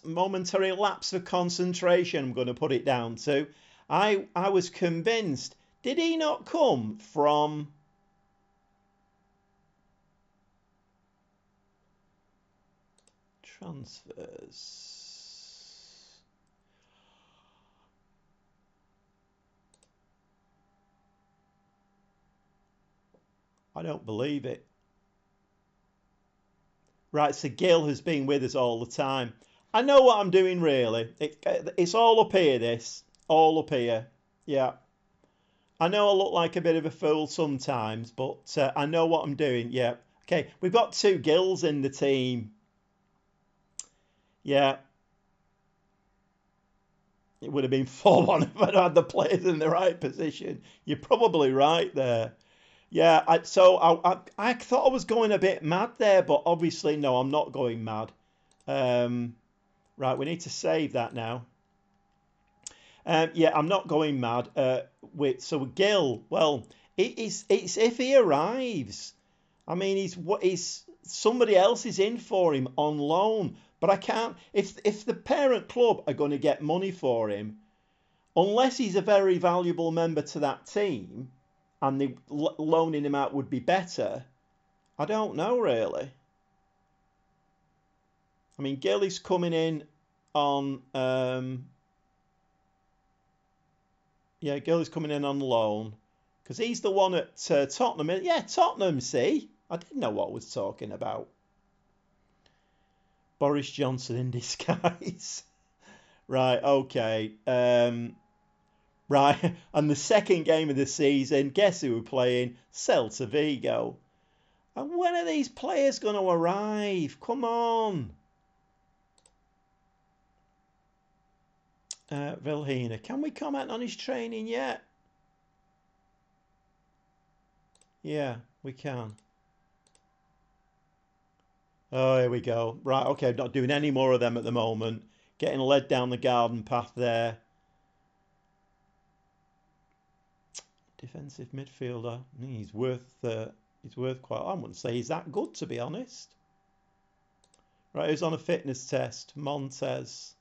Momentary lapse of concentration, I'm going to put it down to. I was convinced. Did he not come from... Transfers. I don't believe it. Right, so Gil has been with us all the time. I know what I'm doing, really. It's all up here, this. All up here. Yeah. I know I look like a bit of a fool sometimes, but I know what I'm doing. Yeah. Okay, we've got 2 Gils in the team. Yeah. It would have been 4-1 if I'd had the players in the right position. You're probably right there. Yeah, I thought I was going a bit mad there, but obviously, no, I'm not going mad. Right, we need to save that now. Yeah, I'm not going mad. So Gil, well, it's if he arrives. I mean, he's somebody else is in for him on loan. But I can't... If the parent club are going to get money for him, unless he's a very valuable member to that team, and loaning him out would be better, I don't know, really. I mean, Gilly's coming in on... yeah, Gilly's coming in on loan. Because he's the one at Tottenham. Yeah, Tottenham, see? I didn't know what I was talking about. Boris Johnson in disguise. Right, okay. Right, and the second game of the season, guess who we're playing? Celta Vigo. And when are these players going to arrive? Come on. Vilhena, can we comment on his training yet? Yeah, we can. Oh, here we go. Right, okay, I'm not doing any more of them at the moment. Getting led down the garden path there. Defensive midfielder. He's worth quite... I wouldn't say he's that good, to be honest. Right, who's on a fitness test? Montez.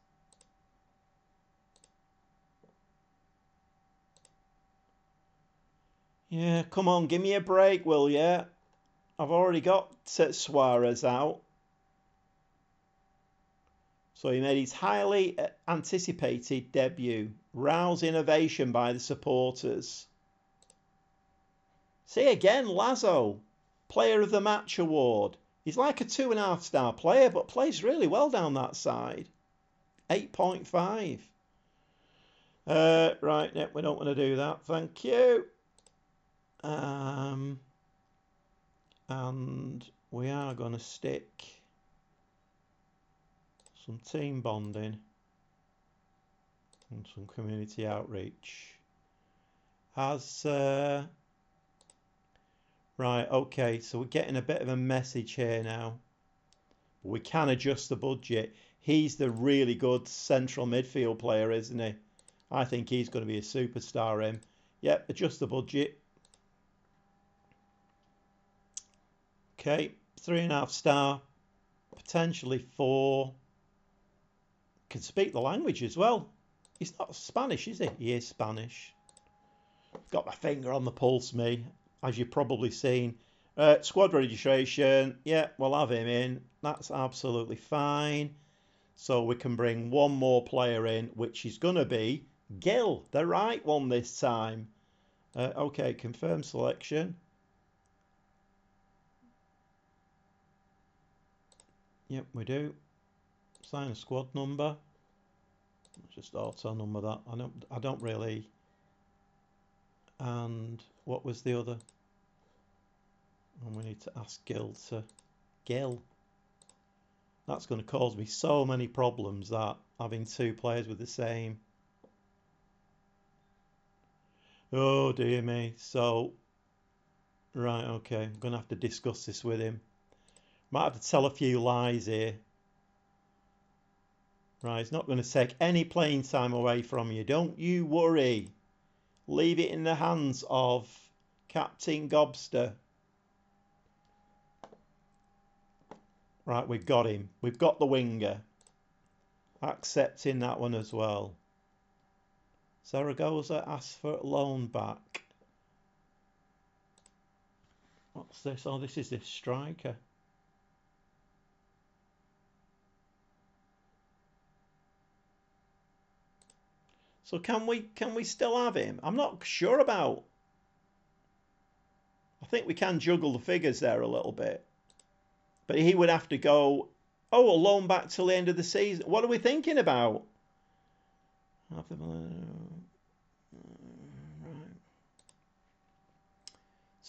Yeah, come on, give me a break, will ya? I've already got Suarez out. So he made his highly anticipated debut. Rousing ovation by the supporters. See again, Lazo. Player of the Match award. He's like a 2.5-star player, but plays really well down that side. 8.5. Right, no, we don't want to do that. Thank you. And we are going to stick some team bonding and some community outreach. As right, okay, so we're getting a bit of a message here now. We can adjust the budget. He's the really good central midfield player, isn't he? I think he's going to be a superstar, him. Yep, adjust the budget. Okay, 3.5 star, potentially 4. Can speak the language as well. He's not Spanish, is he? He is Spanish. Got my finger on the pulse, me, as you've probably seen. Squad registration, yeah, we'll have him in. That's absolutely fine. So we can bring one more player in, which is going to be Gil, the right one this time. Okay, confirm selection. Yep, we do. Sign a squad number. Just auto number that. I don't really. And what was the other? And we need to ask Gil to Gil. That's going to cause me so many problems, that having 2 players with the same. Oh dear me. So, right, okay, I'm going to have to discuss this with him. Might have to tell a few lies here. Right, he's not going to take any playing time away from you. Don't you worry. Leave it in the hands of Captain Gobster. Right, we've got him. We've got the winger. Accepting that one as well. Zaragoza asks for a loan back. What's this? Oh, this is this striker. So can we still have him? I'm not sure about. I think we can juggle the figures there a little bit. But he would have to go, oh, a loan back till the end of the season. What are we thinking about? Right.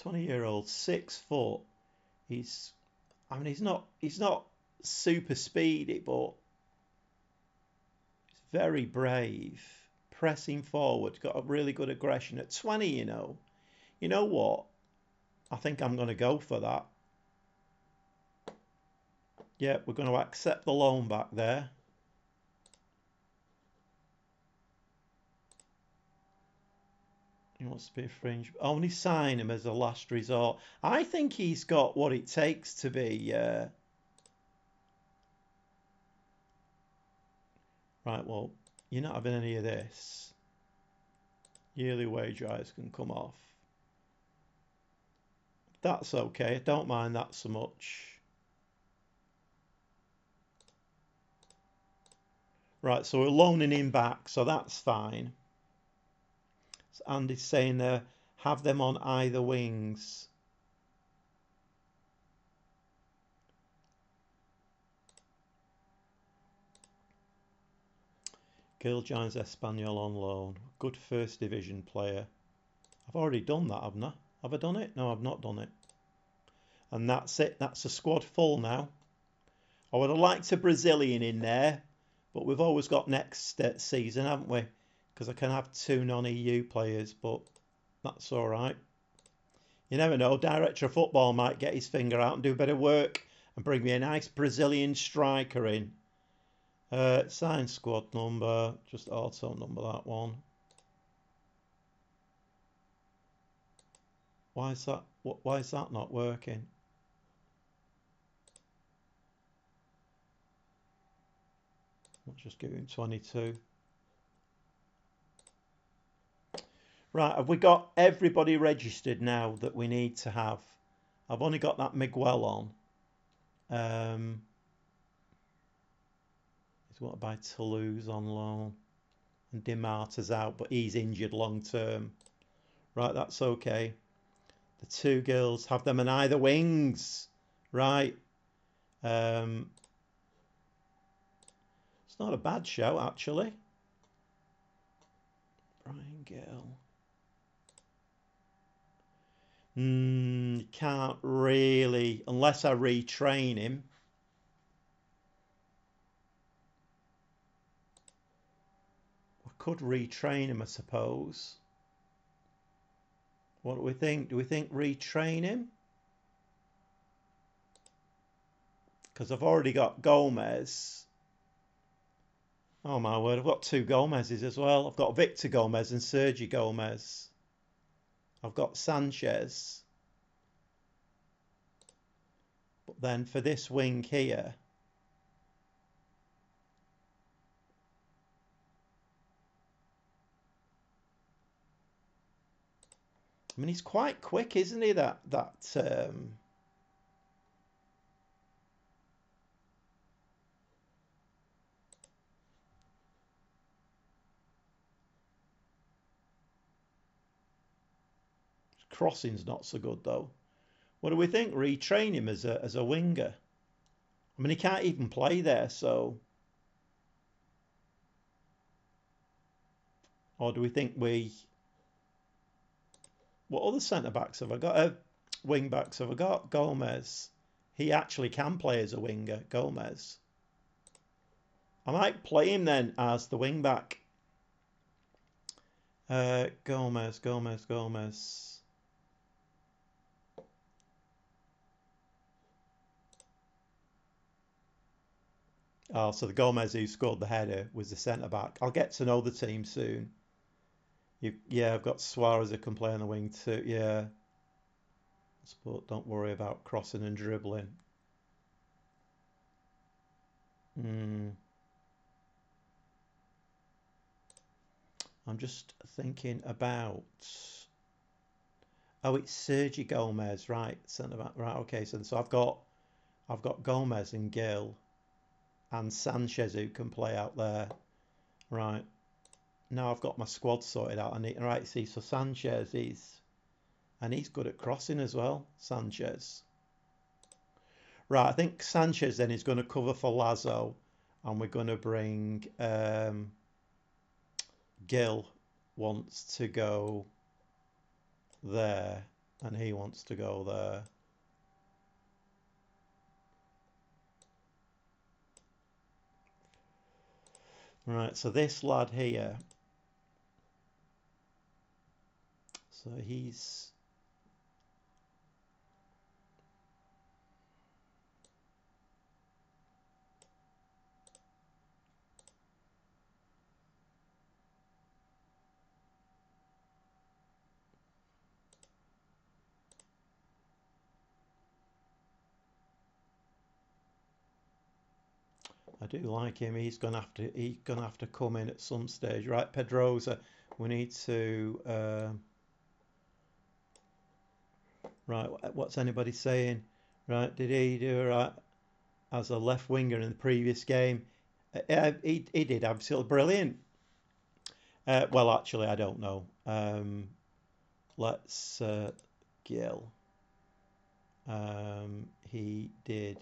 20-year-old, 6 foot. He's not super speedy, but he's very brave. Pressing forward, got a really good aggression. At 20, you know what? I think I'm going to go for that. Yeah, we're going to accept the loan back there. He wants to be a fringe. Only sign him as a last resort. I think he's got what it takes to be. Right, well, you're not having any of this. Yearly wage rise can come off. That's okay. I don't mind that so much. Right, so we're loaning him back, so that's fine. So Andy's saying there, have them on either wings. Gil joins Espanyol on loan. Good first division player. I've already done that, haven't I? Have I done it? No, I've not done it. And that's it. That's the squad full now. I would have liked a Brazilian in there, but we've always got next season, haven't we? Because I can have 2 non-EU players, but that's all right. You never know. Director of football might get his finger out and do a bit of work and bring me a nice Brazilian striker in. Sign squad number. Just auto number that one. Why is that not working? Let's just give him 22. Right, have we got everybody registered now that we need to have? I've only got that Miguel on. He's wanted by Toulouse on loan. And Dimarta's out, but he's injured long term. Right, that's okay. The 2 girls, have them on either wings. Right. It's not a bad show, actually. Brian Gill. Can't really, unless I retrain him. could retrain him, I suppose. What do we think? Do we think retrain him? Because I've already got Gomez. Oh my word, I've got two Gomez's as well. I've got Victor Gomez and Sergi Gomez. I've got Sanchez. But then for this wing here, I mean, he's quite quick, isn't he? That crossing's not so good though. What do we think? Retrain him as a winger. I mean, he can't even play there, so. Or do we think we? What other centre backs have I got? Wing backs have I got? Gomez. He actually can play as a winger, Gomez. I might play him then as the wing back. Gomez. Oh, so the Gomez who scored the header was the centre back. I'll get to know the team soon. Yeah, I've got Suarez who can play on the wing too. Yeah. But don't worry about crossing and dribbling. I'm just thinking about. Oh, it's Sergi Gomez, right? Centre back, right? Okay, so I've got Gomez and Gill, and Sanchez who can play out there, right? Now I've got my squad sorted out. Right, see, so Sanchez he's good at crossing as well. Sanchez. Right, I think Sanchez then is going to cover for Lazo, and we're going to bring Gill wants to go there, and he wants to go there. Right, so this lad here, so he's. I do like him. He's gonna have to come in at some stage, right? Pedrosa, we need to. Right, what's anybody saying? Right, did he do right as a left winger in the previous game? He did absolutely brilliant. Well, actually, I don't know. Let's Gill. He did.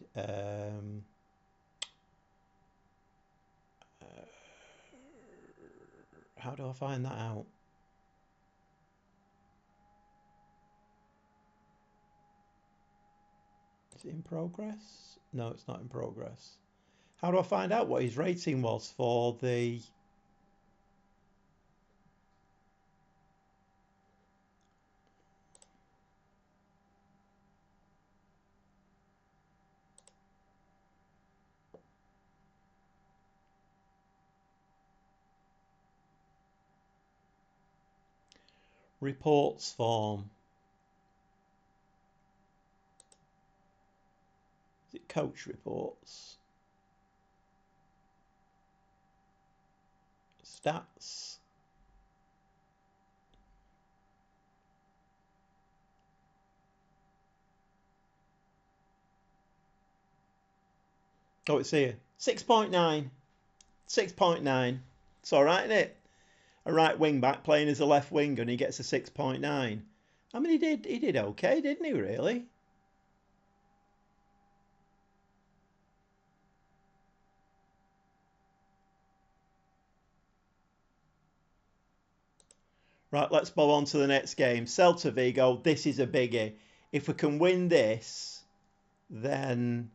How do I find that out? Is it in progress? No, it's not in progress. How do I find out what his rating was for the... reports form? Is it coach reports? Stats? Oh, it's here. 6.9. 6.9. It's all right, isn't it? A right wing back playing as a left winger and he gets a 6.9. I mean, he did okay, didn't he, really? Right, let's move on to the next game. Celta Vigo, this is a biggie. If we can win this, then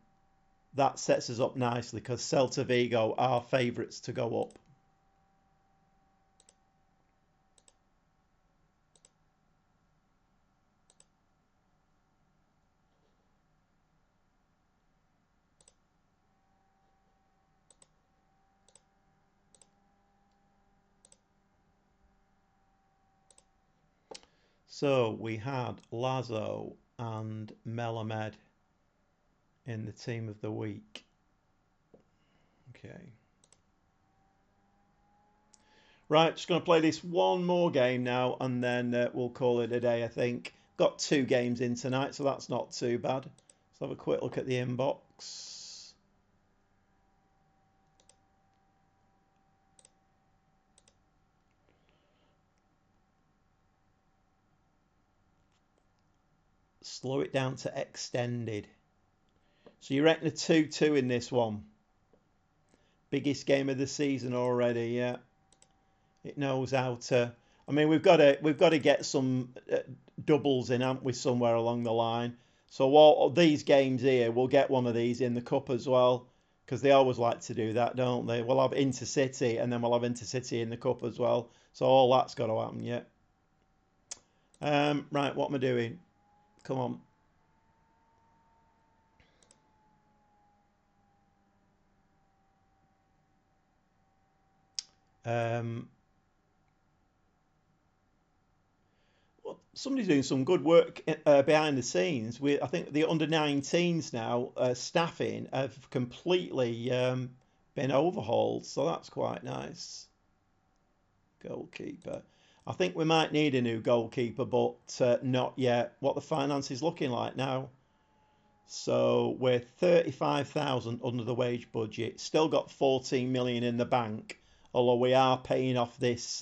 that sets us up nicely because Celta Vigo are favourites to go up. So we had Lazo and Melamed in the team of the week. Okay. Right, just going to play this one more game now, and then we'll call it a day, I think. Got 2 games in tonight, so that's not too bad. Let's have a quick look at the inbox. Slow it down to extended. So you reckon a 2-2 in this one? Biggest game of the season already, yeah. It knows how to. I mean, we've got to get some doubles in, haven't we, somewhere along the line. So all these games here, we'll get one of these in the cup as well, because they always like to do that, don't they? We'll have Intercity, and then we'll have Intercity in the cup as well. So all that's got to happen, yeah. Right, what am I doing? Come on. Well, somebody's doing some good work behind the scenes. I think the under-19s now staffing have completely been overhauled, so that's quite nice. Goalkeeper. I think we might need a new goalkeeper, but not yet. What the finance is looking like now. So we're 35,000 under the wage budget. Still got 14 million in the bank, although we are paying off this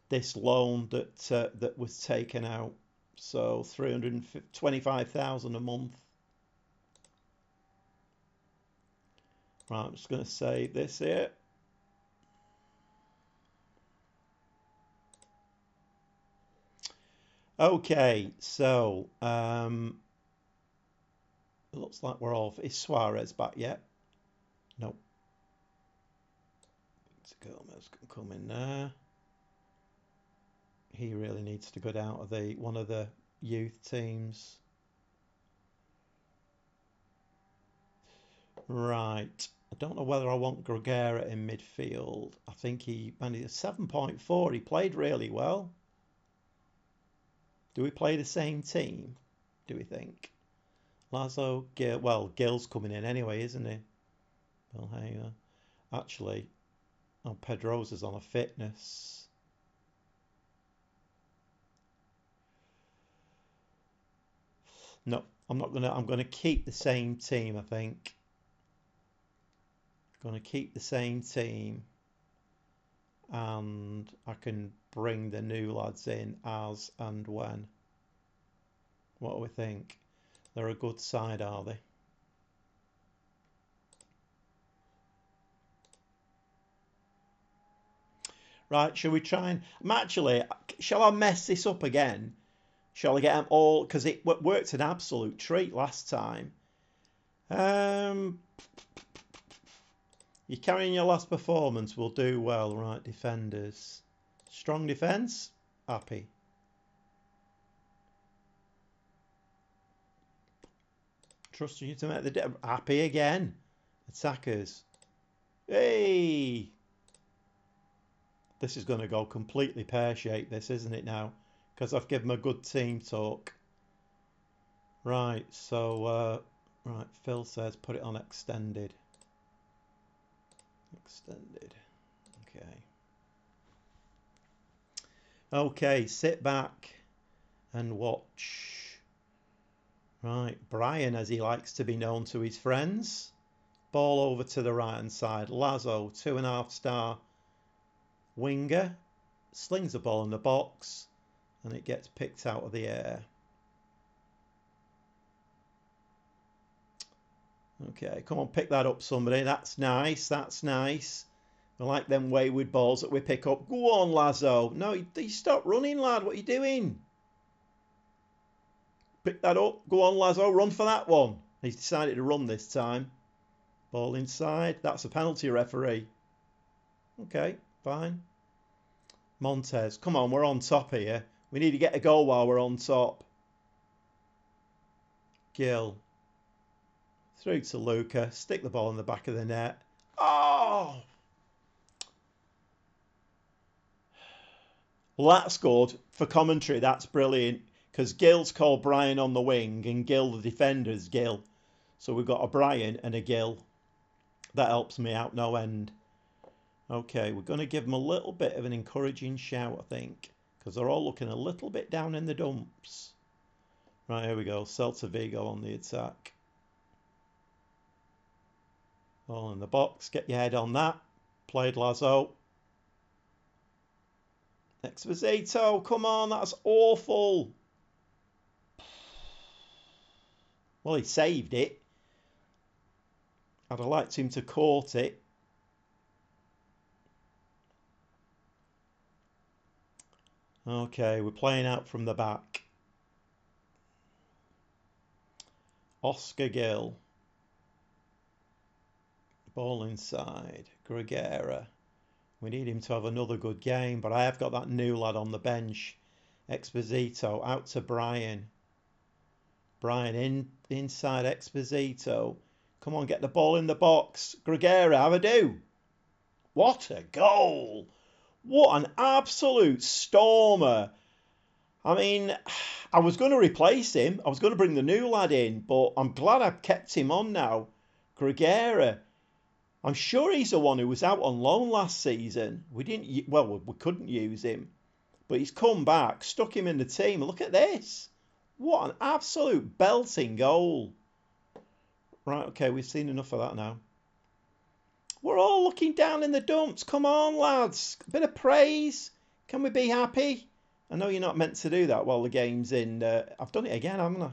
this loan that was taken out. So 325,000 a month. Right, I'm just going to save this here. Okay, so it looks like we're off. Is Suarez back yet? Nope. Gomez can come in there. He really needs to go down to one of the youth teams. Right. I don't know whether I want Gregera in midfield. I think he managed 7.4. He played really well. Do we play the same team? Do we think? Lazo, Gil. Well, Gil's coming in anyway, isn't he? Well, hey, actually, Pedrosa's on a fitness. No, I'm not gonna. I'm gonna keep the same team. I think. Going to keep the same team, and I can bring the new lads in as and when. What do we think? They're a good side, are they? Right, shall we try and... Actually, shall I mess this up again? Shall I get them all... Because it worked an absolute treat last time. You're carrying your last performance. Will do well. Right, defenders. Strong defence. Happy. Trusting you to make the... Happy again. Attackers. Hey! This is going to go completely pear-shaped, this, isn't it now? Because I've given them a good team talk. Right, so... right, Phil says put it on extended. Extended. Okay. Okay, sit back and watch. Right, Brian, as he likes to be known to his friends. Ball over to the right-hand side. Lazo, 2.5-star winger. Slings the ball in the box. And it gets picked out of the air. Okay, come on, pick that up, somebody. That's nice, that's nice. I like them wayward balls that we pick up. Go on, Lazo. No, you stop running, lad. What are you doing? Pick that up. Go on, Lazo. Run for that one. He's decided to run this time. Ball inside. That's a penalty, referee. Okay, fine. Montez. Come on, we're on top here. We need to get a goal while we're on top. Gil. Through to Luca. Stick the ball in the back of the net. Oh! Well, that's good. For commentary, that's brilliant. Because Gill's called Brian on the wing, and Gill, the defender's Gill. So we've got a Brian and a Gill. That helps me out no end. Okay, we're going to give them a little bit of an encouraging shout, I think. Because they're all looking a little bit down in the dumps. Right, here we go. Celta Vigo on the attack. All in the box. Get your head on that. Played Lazo. Exposito, come on, that's awful. Well, he saved it. I'd have liked him to caught it. Okay, we're playing out from the back. Oscar Gill. Ball inside. Gregera. We need him to have another good game, but I have got that new lad on the bench. Exposito out to Brian. Brian inside Exposito. Come on, get the ball in the box. Gregera, have a do. What a goal! What an absolute stormer. I mean, I was going to replace him. I was going to bring the new lad in, but I'm glad I've kept him on now. Gregera. I'm sure he's the one who was out on loan last season. We couldn't use him. But he's come back, stuck him in the team. Look at this. What an absolute belting goal. Right, okay, we've seen enough of that now. We're all looking down in the dumps. Come on, lads. A bit of praise. Can we be happy? I know you're not meant to do that while the game's in. I've done it again, haven't I?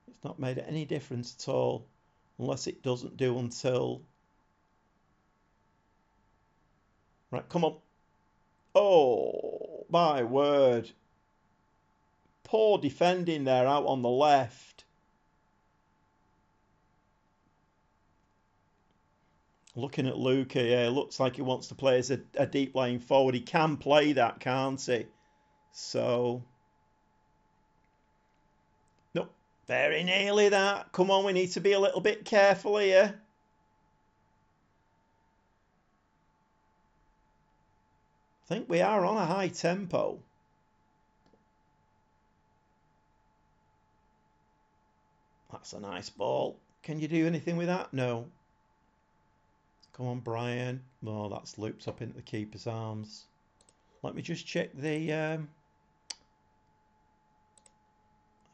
It's not made any difference at all. Unless it doesn't do until... Right, come on. Oh, my word. Poor defending there out on the left. Looking at Luca, yeah, looks like he wants to play as a deep lying forward. He can play that, can't he? So... No, very nearly that. Come on, we need to be a little bit careful here. I think we are on a high tempo. That's a nice ball. Can you do anything with that? No. Come on, Brian. Oh, that's looped up into the keeper's arms. Let me just check the...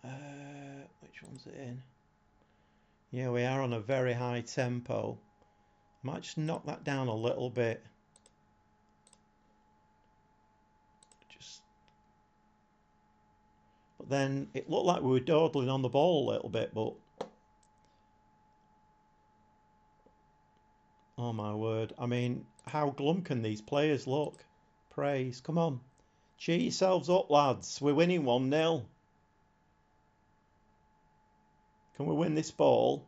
which one's it in? Yeah, we are on a very high tempo. Might just knock that down a little bit. But then it looked like we were dawdling on the ball a little bit, but... Oh my word. I mean, how glum can these players look? Praise. Come on. Cheer yourselves up, lads. We're winning 1-0. Can we win this ball?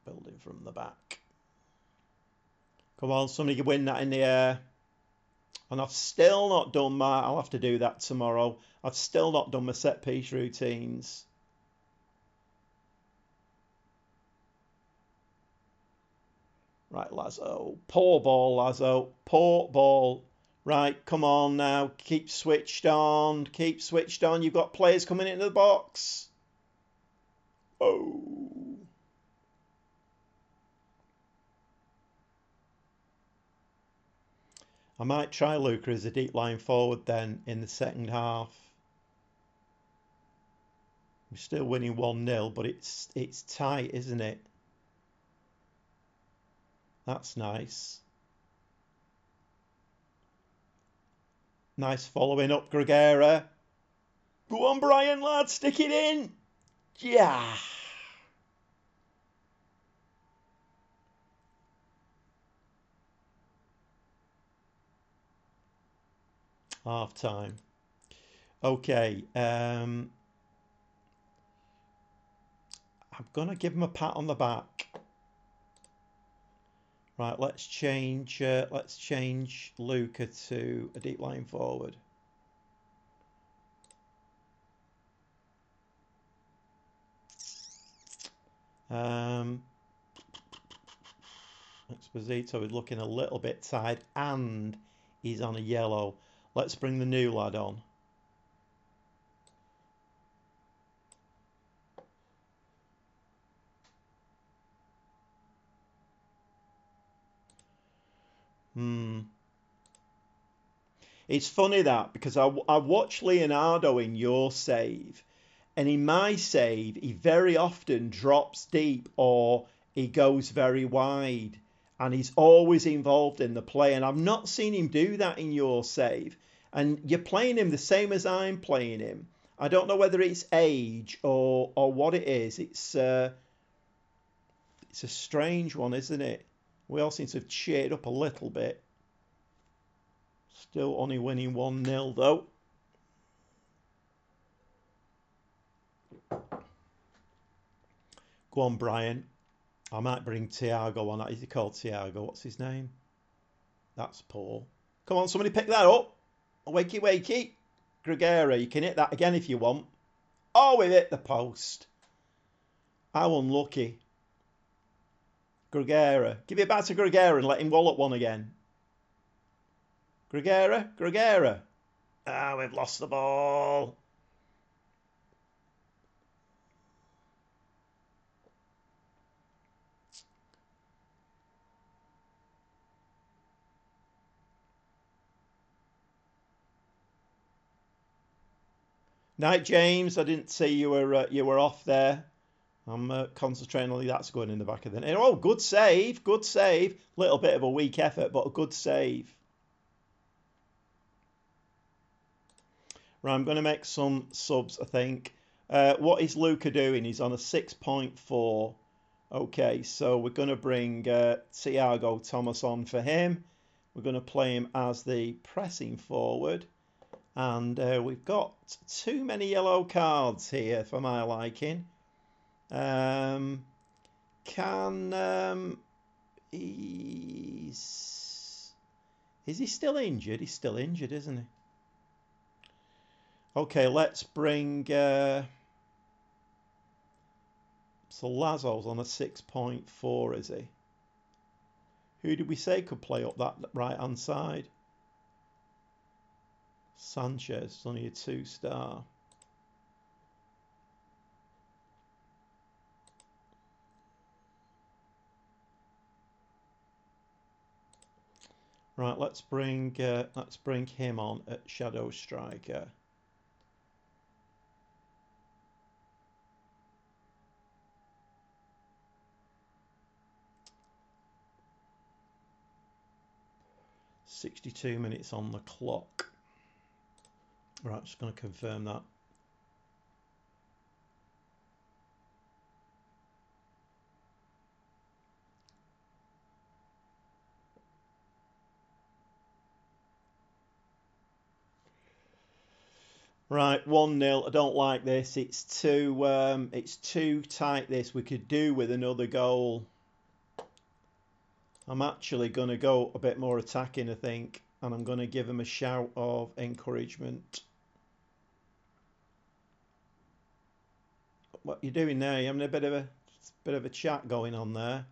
Building from the back. Come on, somebody can win that in the air. And I've still not done my... I'll have to do that tomorrow. I've still not done my set-piece routines. Right, Lazo. Poor ball, Lazo. Poor ball. Right, come on now. Keep switched on. Keep switched on. You've got players coming into the box. Oh. I might try Luca as a deep line forward then in the second half. We're still winning 1-0, but it's tight, isn't it? That's nice. Nice following up, Gregera. Go on, Brian, lad, stick it in. Yeah. Half time. Okay. I'm going to give him a pat on the back. Right, let's change Luca to a deep line forward. Exposito is looking a little bit tired and he's on a yellow. Let's bring the new lad on. It's funny that because I watch Leonardo in your save, and in my save, he very often drops deep or he goes very wide, and he's always involved in the play. And I've not seen him do that in your save. And you're playing him the same as I'm playing him. I don't know whether it's age or what it is. It's a strange one, isn't it? We all seem to have cheered up a little bit. Still only winning 1-0 though. Go on, Brian. I might bring Tiago on. Is he called Tiago? What's his name? That's Paul. Come on, somebody pick that up. Wakey, wakey. Gregera, you can hit that again if you want. Oh, we hit the post. How unlucky. Gregera. Give it back to Gregera and let him wallop one again. Gregera. Ah, we've lost the ball. Night, James. I didn't see you were off there. I'm concentrating on that's going in the back of the net. Oh, good save. Little bit of a weak effort, but a good save. Right, I'm going to make some subs, I think. What is Luca doing? He's on a 6.4. Okay, so we're going to bring Thiago Thomas on for him. We're going to play him as the pressing forward. And we've got too many yellow cards here for my liking. Is he still injured? He's still injured, isn't he? Okay, let's bring... so Lazo's on a 6.4, is he? Who did we say could play up that right-hand side? Sanchez, only a 2-star. Right, let's bring him on at Shadow Striker. "62 minutes on the clock." Right, just going to confirm that. Right, 1-0. I don't like this. It's too tight. This we could do with another goal. I'm actually going to go a bit more attacking, I think, and I'm going to give him a shout of encouragement. What you doing there? You're having a bit of a chat going on there.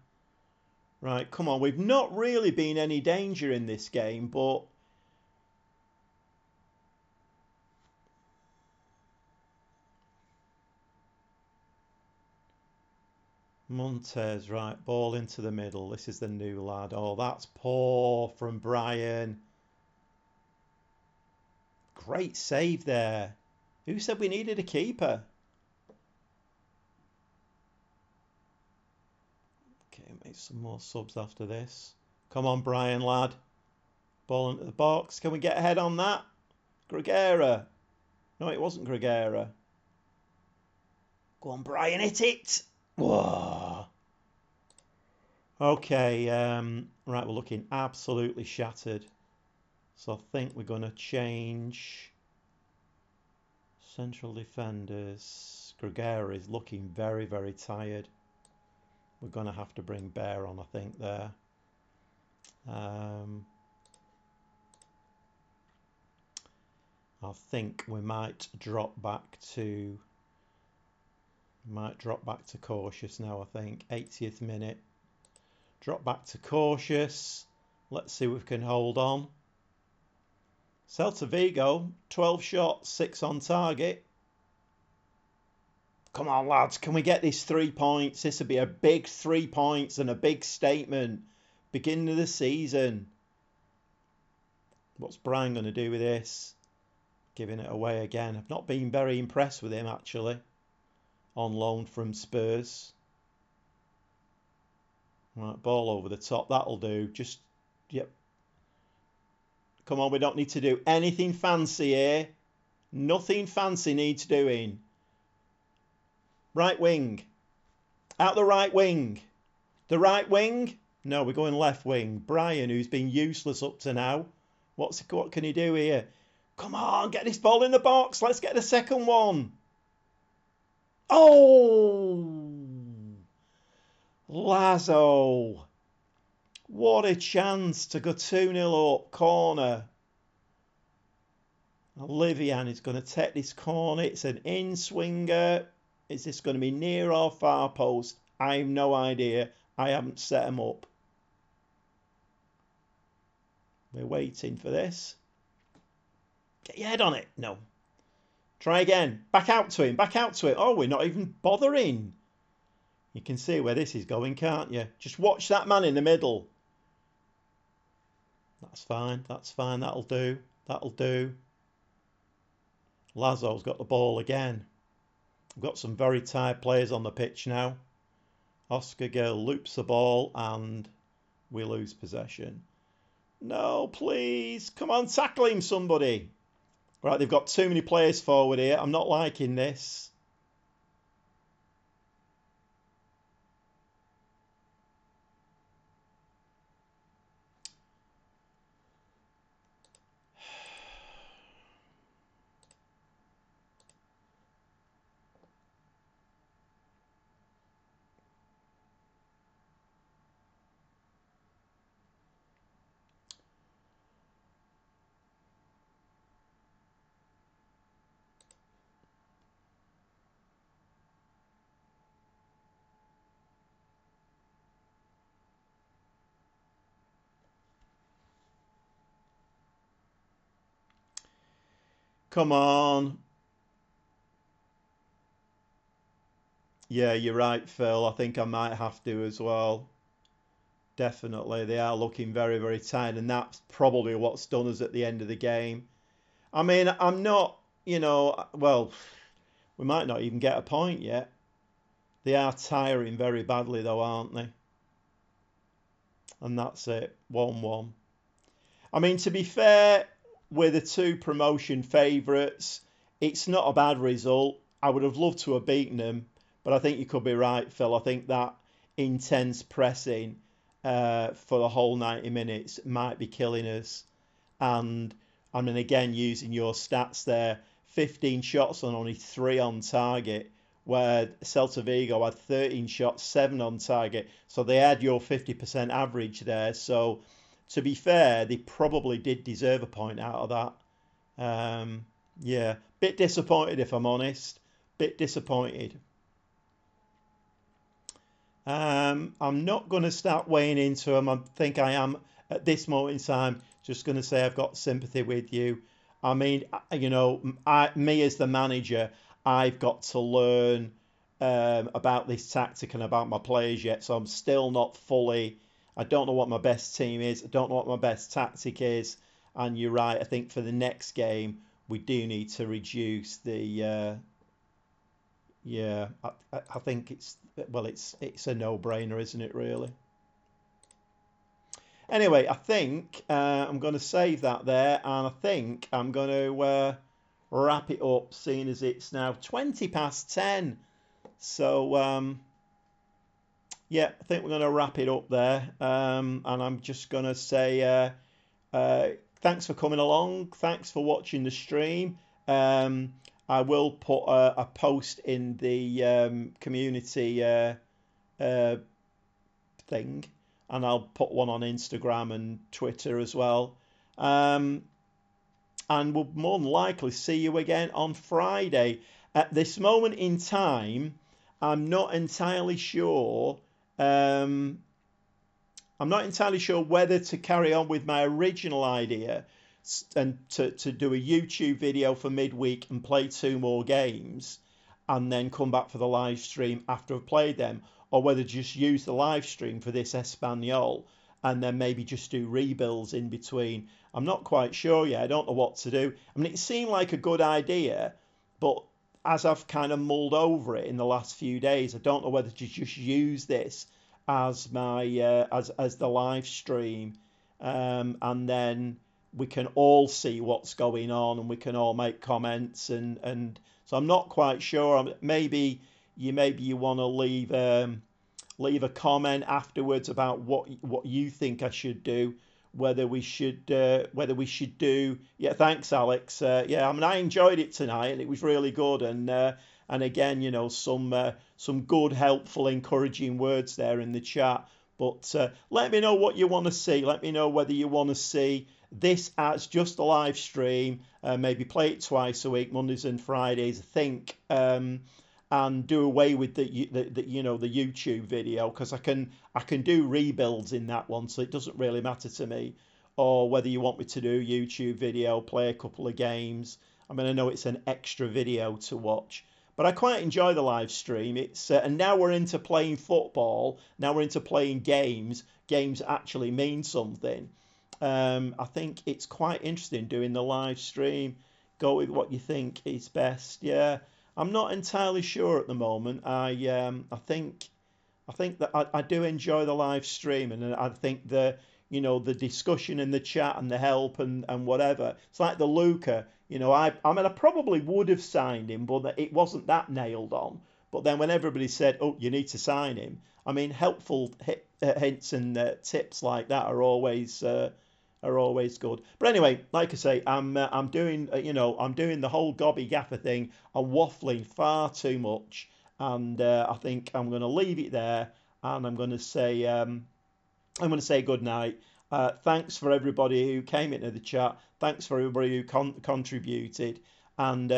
Right, come on. We've not really been any danger in this game, but Montez, right, ball into the middle. This is the new lad. Oh, that's poor from Brian. Great save there. Who said we needed a keeper? Okay, make some more subs after this. Come on, Brian, lad. Ball into the box. Can we get ahead on that? Gregera. No, it wasn't Gregera. Go on, Brian, hit it. Whoa. Okay, right, we're looking absolutely shattered. So I think we're going to change central defenders. Gregera is looking very, very tired. We're going to have to bring Bear on, I think, there. I think we might drop back to cautious now, I think. 80th minute. Drop back to cautious. Let's see if we can hold on. Celta Vigo, 12 shots, 6 on target. Come on, lads, can we get this 3 points? This would be a big 3 points and a big statement. Beginning of the season. What's Brian going to do with this? Giving it away again. I've not been very impressed with him, actually. On loan from Spurs. Right, ball over the top. That'll do. Just, yep. Come on, we don't need to do anything fancy here. Nothing fancy needs doing. Right wing. Out the right wing. The right wing? No, we're going left wing. Brian, who's been useless up to now. What can he do here? Come on, get this ball in the box. Let's get the second one. Oh! Lazo. What a chance to go 2-0 up. Corner. Olivian is going to take this corner. It's an in-swinger. Is this going to be near or far post? I have no idea. I haven't set them up. We're waiting for this. Get your head on it. No. Try again. Back out to him. Back out to it. Oh, we're not even bothering. You can see where this is going, can't you? Just watch that man in the middle. That's fine. That's fine. That'll do. That'll do. Lazo's got the ball again. We've got some very tired players on the pitch now. Oscar Gill loops the ball and we lose possession. No, please. Come on, tackle him, somebody. Right, they've got too many players forward here. I'm not liking this. Come on. Yeah, you're right, Phil. I think I might have to as well. Definitely. They are looking very, very tired. And that's probably what's done us at the end of the game. I mean, I'm not, well, we might not even get a point yet. They are tiring very badly though, aren't they? And that's it. 1-1. I mean, to be fair, we're the 2 promotion favourites. It's not a bad result. I would have loved to have beaten them, but I think you could be right, Phil. I think that intense pressing for the whole 90 minutes might be killing us. And I mean, again, using your stats there, 15 shots and only 3 on target, where Celta Vigo had 13 shots, 7 on target. So they had your 50% average there. So to be fair, they probably did deserve a point out of that. Yeah, bit disappointed if I'm honest. Bit disappointed. I'm not going to start weighing into them. I think I am at this moment in time just going to say I've got sympathy with you. I mean, me as the manager, I've got to learn about this tactic and about my players yet. So I'm still not fully... I don't know what my best team is. I don't know what my best tactic is. And you're right. I think for the next game, we do need to reduce the... yeah, I think it's a no-brainer, isn't it, really? Anyway, I think I'm going to save that there. And I think I'm going to wrap it up, seeing as it's now 20 past 10. So... yeah, I think we're going to wrap it up there. And I'm just going to say thanks for coming along. Thanks for watching the stream. I will put a post in the community thing. And I'll put one on Instagram and Twitter as well. And we'll more than likely see you again on Friday. At this moment in time, I'm not entirely sure I'm not entirely sure whether to carry on with my original idea and to do a YouTube video for midweek and play 2 more games and then come back for the live stream after I've played them, or whether to just use the live stream for this Espanyol and then maybe just do rebuilds in between. I'm not quite sure yet. I don't know what to do. I mean, it seemed like a good idea, but as I've kind of mulled over it in the last few days, I don't know whether to just use this as my as the live stream, and then we can all see what's going on and we can all make comments, and so I'm not quite sure. Maybe you want to leave a comment afterwards about what you think I should do, whether we should do. Yeah, thanks, Alex. Yeah, I mean, I enjoyed it tonight and it was really good, and again, you know, some good, helpful, encouraging words there in the chat. But let me know what you want to see. Let me know whether you want to see this as just a live stream, maybe play it twice a week, Mondays and Fridays, I think, and do away with the YouTube video, because I can do rebuilds in that one, so it doesn't really matter to me. Or whether you want me to do YouTube video, play a couple of games. I mean, I know it's an extra video to watch, but I quite enjoy the live stream. It's and now we're into playing football. Now we're into playing games. Games actually mean something. I think it's quite interesting doing the live stream. Go with what you think is best. Yeah, I'm not entirely sure at the moment. I think that I do enjoy the live stream, and I think the discussion in the chat and the help and whatever. It's like the Luca. I mean, I probably would have signed him, but it wasn't that nailed on. But then when everybody said, "Oh, you need to sign him," I mean, helpful hints and tips like that are always good. But anyway, like I say, I'm doing I'm doing the whole gobby gaffer thing. I'm waffling far too much, and I think I'm going to leave it there, and I'm going to say good night. Thanks for everybody who came into the chat. Thanks for everybody who contributed. And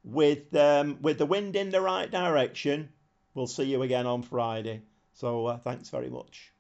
with the wind in the right direction, we'll see you again on Friday. So thanks very much.